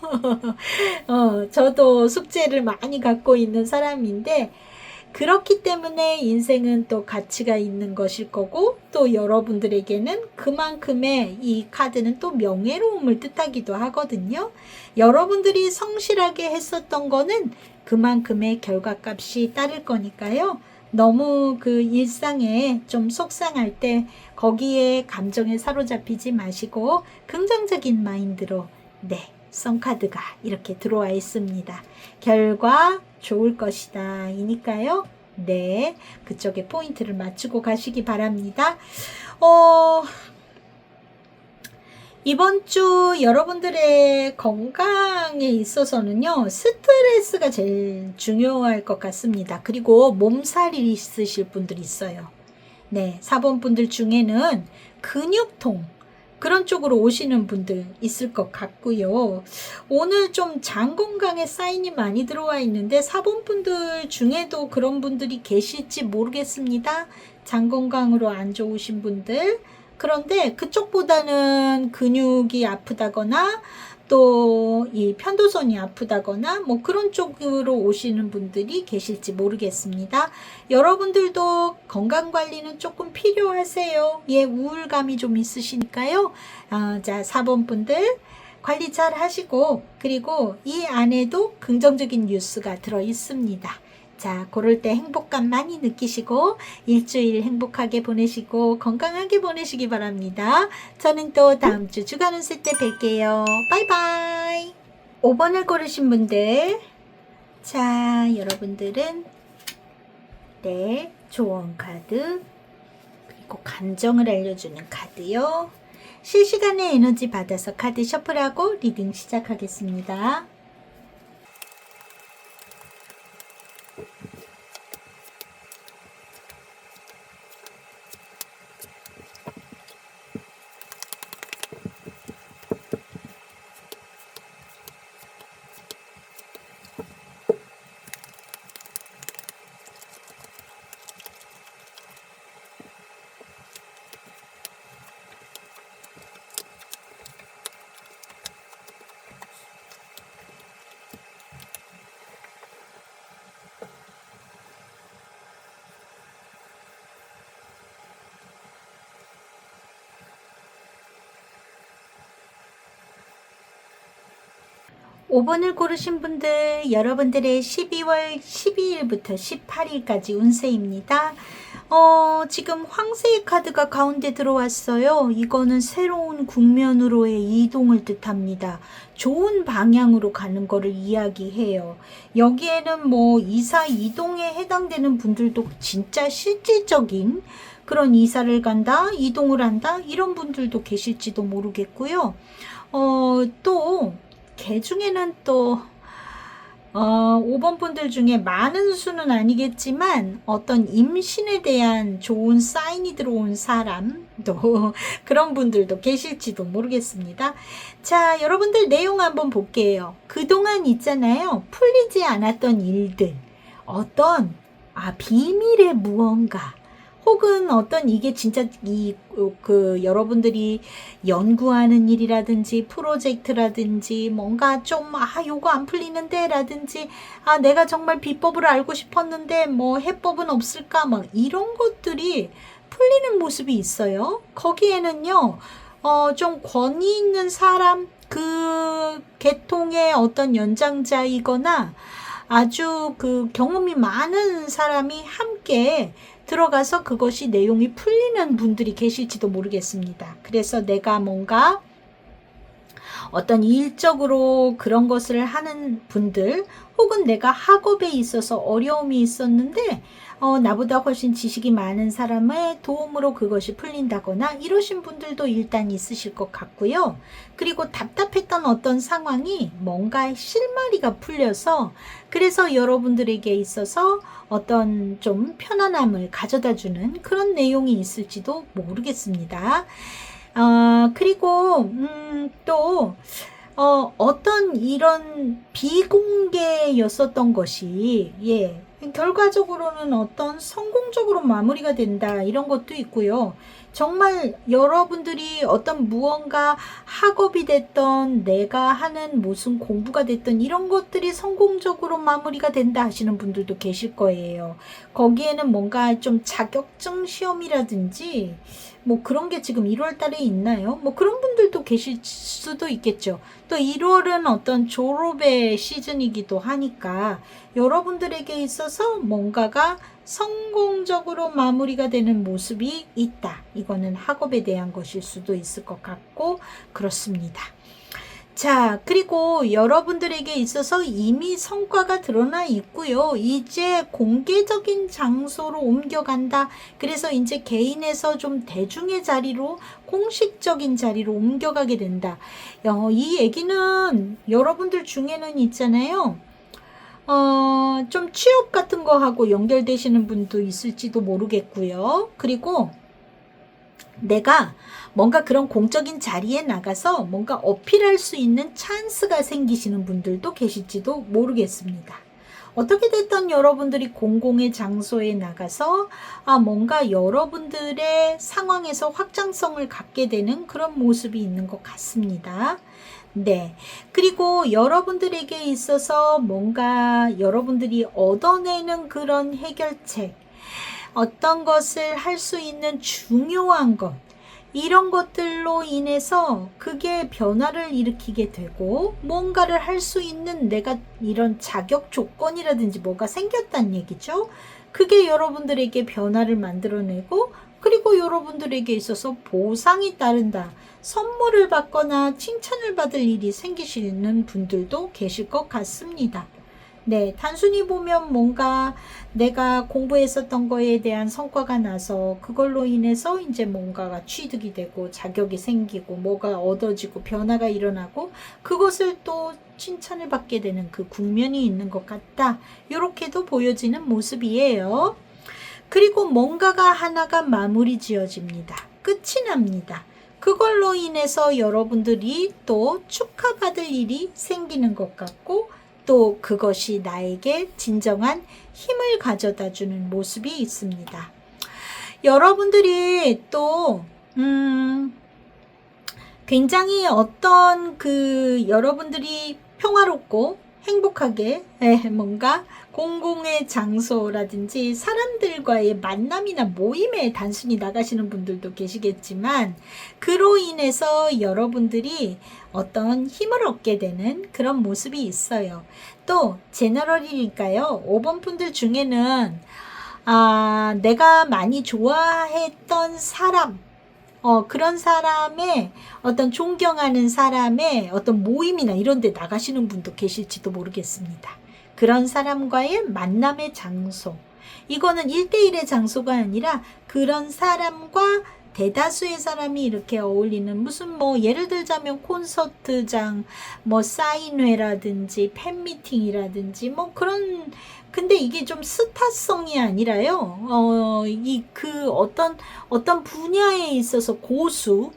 저도 숙제를 많이 갖고 있는 사람인데 그렇기 때문에 인생은 또 가치가 있는 것일 거고 또 여러분들에게는 그만큼의 이 카드는 또 명예로움을 뜻하기도 하거든요. 여러분들이 성실하게 했었던 거는 그만큼의 결과값이 따를 거니까요. 너무 그 일상에 좀 속상할 때 거기에 감정에 사로잡히지 마시고 긍정적인 마인드로 선카드가 이렇게 들어와 있습니다. 결과 좋을 것이다 이니까요. 그쪽에 포인트를 맞추고 가시기 바랍니다. 이번 주 여러분들의 건강에 있어서는요, 스트레스가 제일 중요할 것 같습니다. 그리고 몸살이 있으실 분들이 있어요. 4번 분들 중에는 근육통, 그런 쪽으로 오시는 분들 있을 것 같고요. 오늘 좀 장 건강에 사인이 많이 들어와 있는데 4번 분들 중에도 그런 분들이 계실지 모르겠습니다. 장 건강으로 안 좋으신 분들. 그런데 그쪽보다는 근육이 아프다거나 또 이 편도선이 아프다거나 뭐 그런 쪽으로 오시는 분들이 계실지 모르겠습니다. 여러분들도 건강관리는 조금 필요하세요. 우울감이 좀 있으시니까요. 자, 4번 분들 관리 잘 하시고, 그리고 이 안에도 긍정적인 뉴스가 들어 있습니다. 자, 그럴 때 행복감 많이 느끼시고 일주일 행복하게 보내시고 건강하게 보내시기 바랍니다. 저는 또 다음 주 주간 운세 때 뵐게요. 바이바이. 5번을 고르신 분들, 자, 여러분들은 조언 카드, 그리고 감정을 알려주는 카드요. 실시간의 에너지 받아서 카드 셔플하고 리딩 시작하겠습니다. 오 번을 고르신 분들, 여러분들의 12월 12일부터 18일까지 운세입니다. 지금 황새의 카드가 가운데 들어왔어요. 이거는 새로운 국면으로의 이동을 뜻합니다. 좋은 방향으로 가는 거를 이야기해요. 여기에는 뭐 이사 이동에 해당되는 분들도 진짜 실질적인 그런 이사를 간다, 이동을 한다, 이런 분들도 계실지도 모르겠고요. 또 개 중에는 또 5번 분들 중에 많은 수는 아니겠지만 어떤 임신에 대한 좋은 사인이 들어온 사람도 그런 분들도 계실지도 모르겠습니다. 자, 여러분들 내용 한번 볼게요. 그동안 있잖아요. 풀리지 않았던 일들, 어떤 비밀의 무언가, 혹은 어떤 이게 진짜 여러분들이 연구하는 일이라든지 프로젝트라든지 뭔가 좀 요거 안 풀리는데 라든지 내가 정말 비법을 알고 싶었는데 뭐 해법은 없을까 막 이런 것들이 풀리는 모습이 있어요. 거기에는요 좀 권위 있는 사람, 그 계통의 어떤 연장자이거나 아주 그 경험이 많은 사람이 함께 들어가서 그것이 내용이 풀리는 분들이 계실지도 모르겠습니다. 그래서 내가 뭔가 어떤 일적으로 그런 것을 하는 분들, 혹은 내가 학업에 있어서 어려움이 있었는데 나보다 훨씬 지식이 많은 사람의 도움으로 그것이 풀린다거나 이러신 분들도 일단 있으실 것 같고요. 그리고 답답했던 어떤 상황이 뭔가 실마리가 풀려서, 그래서 여러분들에게 있어서 어떤 좀 편안함을 가져다주는 그런 내용이 있을지도 모르겠습니다. 그리고 또 어떤 이런 비공개였었던 것이 결과적으로는 어떤 성공적으로 마무리가 된다, 이런 것도 있고요. 정말 여러분들이 어떤 무언가 학업이 됐던, 내가 하는 무슨 공부가 됐던 이런 것들이 성공적으로 마무리가 된다 하시는 분들도 계실 거예요. 거기에는 뭔가 좀 자격증 시험이라든지 뭐 그런 게 지금 1월 달에 있나요? 뭐 그런 분들도 계실 수도 있겠죠. 또 1월은 어떤 졸업의 시즌이기도 하니까 여러분들에게 있어서 뭔가가 성공적으로 마무리가 되는 모습이 있다. 이거는 학업에 대한 것일 수도 있을 것 같고 그렇습니다. 자, 그리고 여러분들에게 있어서 이미 성과가 드러나 있고요. 이제 공개적인 장소로 옮겨간다. 그래서 이제 개인에서 좀 대중의 자리로, 공식적인 자리로 옮겨가게 된다. 이 얘기는 여러분들 중에는 있잖아요. 좀 취업 같은 거 하고 연결되시는 분도 있을지도 모르겠고요. 그리고 내가 뭔가 그런 공적인 자리에 나가서 뭔가 어필할 수 있는 찬스가 생기시는 분들도 계실지도 모르겠습니다. 어떻게 됐든 여러분들이 공공의 장소에 나가서 뭔가 여러분들의 상황에서 확장성을 갖게 되는 그런 모습이 있는 것 같습니다. 네. 그리고 여러분들에게 있어서 뭔가 여러분들이 얻어내는 그런 해결책, 어떤 것을 할 수 있는 중요한 것, 이런 것들로 인해서 그게 변화를 일으키게 되고 뭔가를 할 수 있는 내가 이런 자격 조건이라든지 뭐가 생겼다는 얘기죠. 그게 여러분들에게 변화를 만들어내고, 그리고 여러분들에게 있어서 보상이 따른다. 선물을 받거나 칭찬을 받을 일이 생기시는 분들도 계실 것 같습니다. 네, 단순히 보면 뭔가 내가 공부했었던 거에 대한 성과가 나서 그걸로 인해서 이제 뭔가가 취득이 되고 자격이 생기고 뭐가 얻어지고 변화가 일어나고 그것을 또 칭찬을 받게 되는 그 국면이 있는 것 같다. 이렇게도 보여지는 모습이에요. 그리고 뭔가가 하나가 마무리 지어집니다. 끝이 납니다. 그걸로 인해서 여러분들이 또 축하받을 일이 생기는 것 같고, 또 그것이 나에게 진정한 힘을 가져다 주는 모습이 있습니다. 여러분들이 또 굉장히 어떤 여러분들이 평화롭고 행복하게 뭔가 공공의 장소라든지 사람들과의 만남이나 모임에 단순히 나가시는 분들도 계시겠지만, 그로 인해서 여러분들이 어떤 힘을 얻게 되는 그런 모습이 있어요. 또 제너럴이니까요. 5번 분들 중에는 내가 많이 좋아했던 사람, 그런 사람의 어떤 존경하는 사람의 어떤 모임이나 이런 데 나가시는 분도 계실지도 모르겠습니다. 그런 사람과의 만남의 장소. 이거는 1대1의 장소가 아니라 그런 사람과 대다수의 사람이 이렇게 어울리는 무슨 예를 들자면 콘서트장, 사인회라든지 팬미팅이라든지 그런, 근데 이게 좀 스타성이 아니라요. 어떤 분야에 있어서 고수,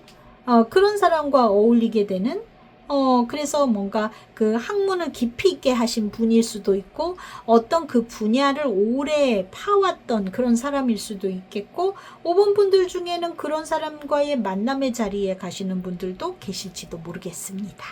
그런 사람과 어울리게 되는, 그래서 뭔가 그 학문을 깊이 있게 하신 분일 수도 있고, 어떤 그 분야를 오래 파왔던 그런 사람일 수도 있겠고, 5번 분들 중에는 그런 사람과의 만남의 자리에 가시는 분들도 계실지도 모르겠습니다.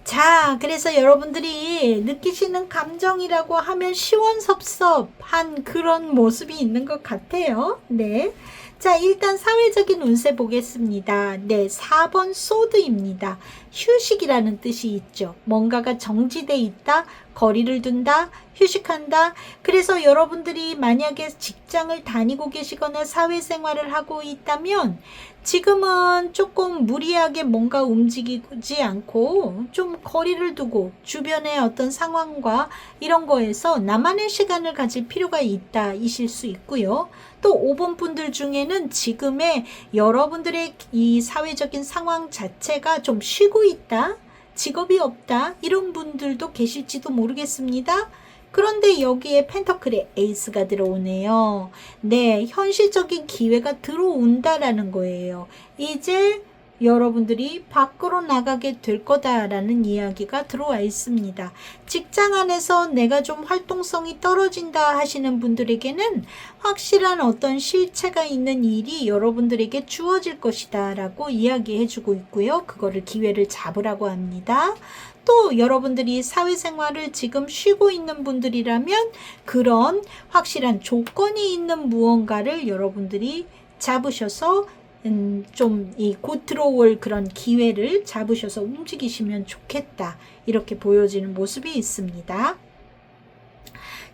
자, 그래서 여러분들이 느끼시는 감정이라고 하면 시원섭섭한 그런 모습이 있는 것 같아요. 네. 자, 일단 사회적인 운세 보겠습니다. 네, 4번 소드입니다. 휴식이라는 뜻이 있죠. 뭔가가 정지돼 있다, 거리를 둔다, 휴식한다. 그래서 여러분들이 만약에 직장을 다니고 계시거나 사회생활을 하고 있다면 지금은 조금 무리하게 뭔가 움직이지 않고 좀 거리를 두고 주변의 어떤 상황과 이런 거에서 나만의 시간을 가질 필요가 있다 이실 수 있고요. 또 5번 분들 중에는 지금의 여러분들의 이 사회적인 상황 자체가 좀 쉬고 있다, 직업이 없다 이런 분들도 계실지도 모르겠습니다. 그런데 여기에 펜터클의 에이스가 들어오네요. 네, 현실적인 기회가 들어온다라는 거예요. 이제 여러분들이 밖으로 나가게 될 거다라는 이야기가 들어와 있습니다. 직장 안에서 내가 좀 활동성이 떨어진다 하시는 분들에게는 확실한 어떤 실체가 있는 일이 여러분들에게 주어질 것이다 라고 이야기해 주고 있고요. 그거를 기회를 잡으라고 합니다. 또 여러분들이 사회생활을 지금 쉬고 있는 분들이라면 그런 확실한 조건이 있는 무언가를 여러분들이 잡으셔서 좀 이 곧 들어올 그런 기회를 잡으셔서 움직이시면 좋겠다. 이렇게 보여지는 모습이 있습니다.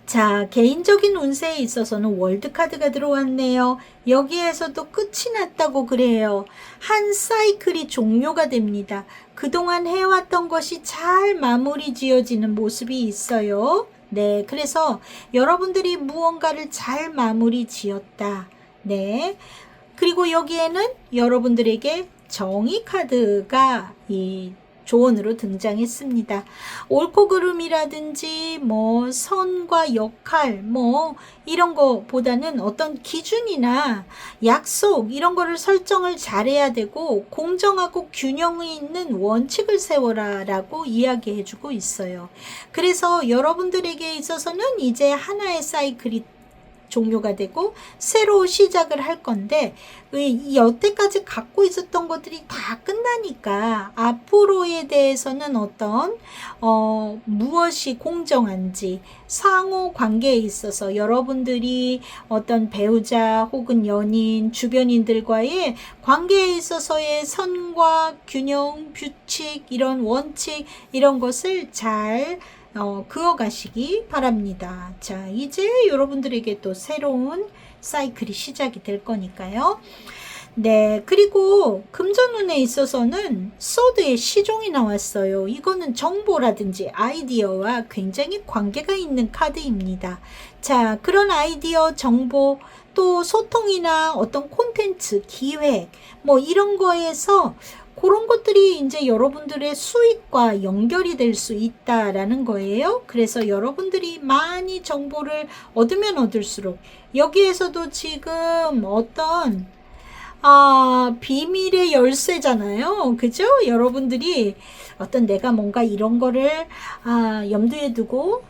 자, 개인적인 운세에 있어서는 월드카드가 들어왔네요. 여기에서도 끝이 났다고 그래요. 한 사이클이 종료가 됩니다. 그동안 해왔던 것이 잘 마무리 지어지는 모습이 있어요. 네, 그래서 여러분들이 무언가를 잘 마무리 지었다. 네, 그리고 여기에는 여러분들에게 정의 카드가 이 조언으로 등장했습니다. 옳고 그름이라든지 뭐 선과 역할 뭐 이런 거보다는 어떤 기준이나 약속 이런 거를 설정을 잘해야 되고 공정하고 균형이 있는 원칙을 세워라 라고 이야기해 주고 있어요. 그래서 여러분들에게 있어서는 이제 하나의 사이클이 종료가 되고 새로 시작을 할 건데 이 여태까지 갖고 있었던 것들이 다 끝나니까 앞으로에 대해서는 어떤 무엇이 공정한지 상호 관계에 있어서 여러분들이 어떤 배우자 혹은 연인 주변인들과의 관계에 있어서의 선과 균형 규칙 이런 원칙 이런 것을 잘 그어가시기 바랍니다. 자, 이제 여러분들에게 또 새로운 사이클이 시작이 될 거니까요. 네, 그리고 금전운에 있어서는 소드의 시종이 나왔어요. 이거는 정보라든지 아이디어와 굉장히 관계가 있는 카드입니다. 자, 그런 아이디어, 정보, 또 소통이나 어떤 콘텐츠, 기획, 뭐 이런 거에서 그런 것들이 이제 여러분들의 수익과 연결이 될 수 있다라는 거예요. 그래서 여러분들이 많이 정보를 얻으면 얻을수록 여기에서도 지금 어떤 비밀의 열쇠잖아요. 그죠? 여러분들이 어떤 내가 뭔가 이런 거를 염두에 두고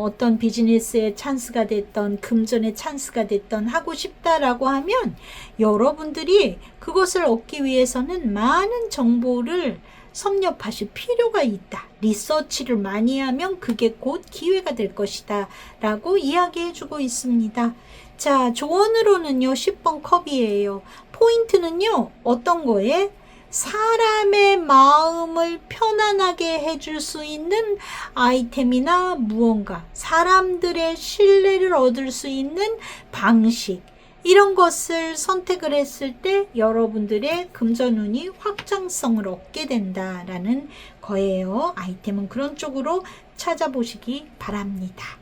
어떤 비즈니스의 찬스가 됐던 금전의 찬스가 됐던 하고 싶다라고 하면 여러분들이 그것을 얻기 위해서는 많은 정보를 섭렵하실 필요가 있다. 리서치를 많이 하면 그게 곧 기회가 될 것이다 라고 이야기해 주고 있습니다. 자, 조언으로는요 10번 컵이에요. 포인트는요 어떤 거에 사람의 마음을 편안하게 해줄 수 있는 아이템이나 무언가 사람들의 신뢰를 얻을 수 있는 방식 이런 것을 선택을 했을 때 여러분들의 금전운이 확장성을 얻게 된다라는 거예요. 아이템은 그런 쪽으로 찾아보시기 바랍니다.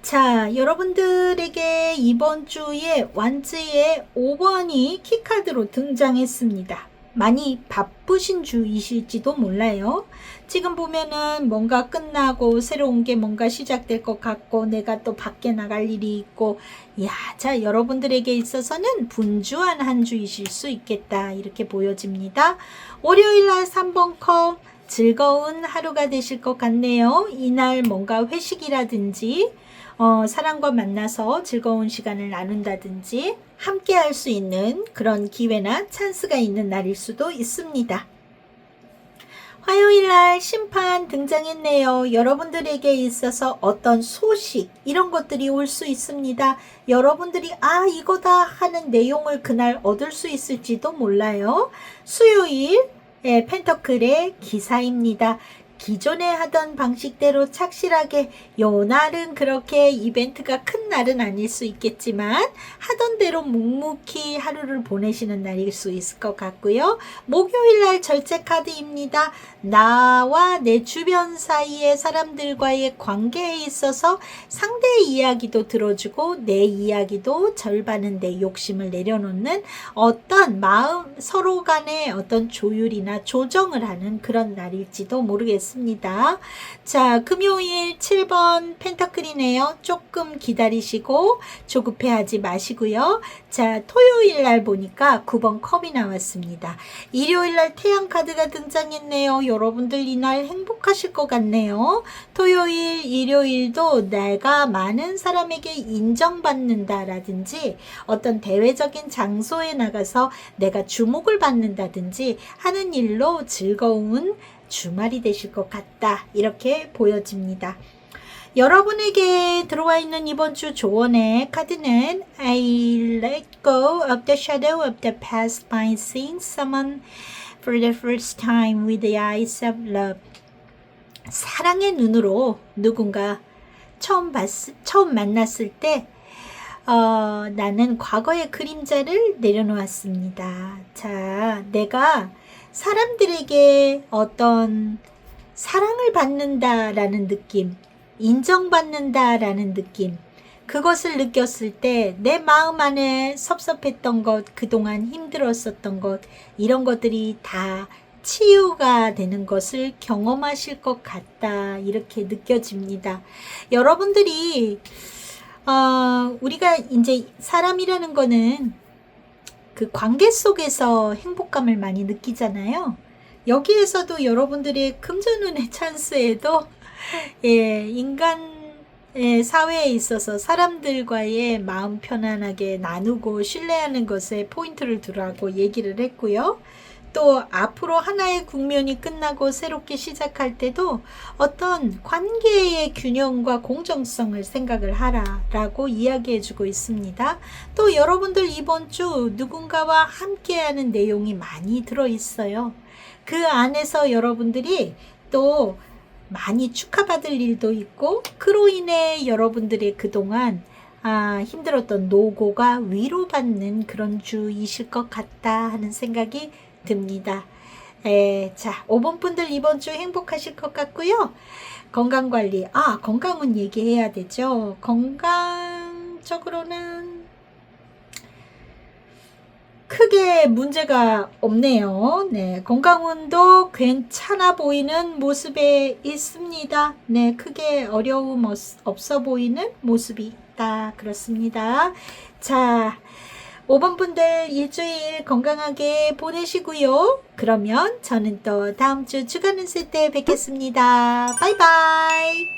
자, 여러분들에게 이번 주에 완즈의 5번이 키카드로 등장했습니다. 많이 바쁘신 주이실지도 몰라요. 지금 보면은 뭔가 끝나고 새로운 게 뭔가 시작될 것 같고 내가 또 밖에 나갈 일이 있고 자, 여러분들에게 있어서는 분주한 한 주이실 수 있겠다 이렇게 보여집니다. 월요일 날 3번 컵 즐거운 하루가 되실 것 같네요. 이날 뭔가 회식이라든지 사람과 만나서 즐거운 시간을 나눈다든지 함께 할 수 있는 그런 기회나 찬스가 있는 날일 수도 있습니다. 화요일 날 심판 등장했네요. 여러분들에게 있어서 어떤 소식 이런 것들이 올 수 있습니다. 여러분들이 이거다 하는 내용을 그날 얻을 수 있을지도 몰라요. 수요일 펜터클의 기사입니다. 기존에 하던 방식대로 착실하게, 요 날은 그렇게 이벤트가 큰 날은 아닐 수 있겠지만 하던 대로 묵묵히 하루를 보내시는 날일 수 있을 것 같고요. 목요일 날 절제 카드입니다. 나와 내 주변 사이의 사람들과의 관계에 있어서 상대의 이야기도 들어주고 내 이야기도 절반은 내 욕심을 내려놓는 어떤 마음, 서로 간의 어떤 조율이나 조정을 하는 그런 날일지도 모르겠습니다. 자, 금요일 7번 펜타클이네요. 조금 기다리시고 조급해하지 마시고요. 자, 토요일 날 보니까 9번 컵이 나왔습니다. 일요일 날 태양 카드가 등장했네요. 여러분들 이날 행복하실 것 같네요. 토요일, 일요일도 내가 많은 사람에게 인정받는다라든지 어떤 대외적인 장소에 나가서 내가 주목을 받는다든지 하는 일로 즐거운 주말이 되실 것 같다. 이렇게 보여집니다. 여러분에게 들어와 있는 이번 주 조언의 카드는 I let go of the shadow of the past by seeing someone for the first time with the eyes of love. 사랑의 눈으로 누군가 처음 만났을 때 나는 과거의 그림자를 내려놓았습니다. 자, 내가 사람들에게 어떤 사랑을 받는다라는 느낌, 인정받는다라는 느낌, 그것을 느꼈을 때 내 마음 안에 섭섭했던 것, 그동안 힘들었었던 것, 이런 것들이 다 치유가 되는 것을 경험하실 것 같다. 이렇게 느껴집니다. 여러분들이 우리가 이제 사람이라는 거는 그 관계 속에서 행복감을 많이 느끼잖아요. 여기에서도 여러분들의 금전운의 찬스에도 인간 사회에 있어서 사람들과의 마음 편안하게 나누고 신뢰하는 것에 포인트를 두라고 얘기를 했고요. 또 앞으로 하나의 국면이 끝나고 새롭게 시작할 때도 어떤 관계의 균형과 공정성을 생각을 하라라고 이야기해 주고 있습니다. 또 여러분들 이번 주 누군가와 함께하는 내용이 많이 들어있어요. 그 안에서 여러분들이 또 많이 축하받을 일도 있고 그로 인해 여러분들의 그동안 힘들었던 노고가 위로받는 그런 주이실 것 같다 하는 생각이 듭니다. 자, 5번 분들 이번 주 행복하실 것 같고요. 건강관리, 건강은 얘기해야 되죠. 건강적으로는 크게 문제가 없네요. 네, 건강운도 괜찮아 보이는 모습에 있습니다. 네, 크게 어려움 없어 보이는 모습이 있다. 그렇습니다. 자, 5번 분들 일주일 건강하게 보내시고요. 그러면 저는 또 다음 주 주간 운세 때 뵙겠습니다. 바이바이.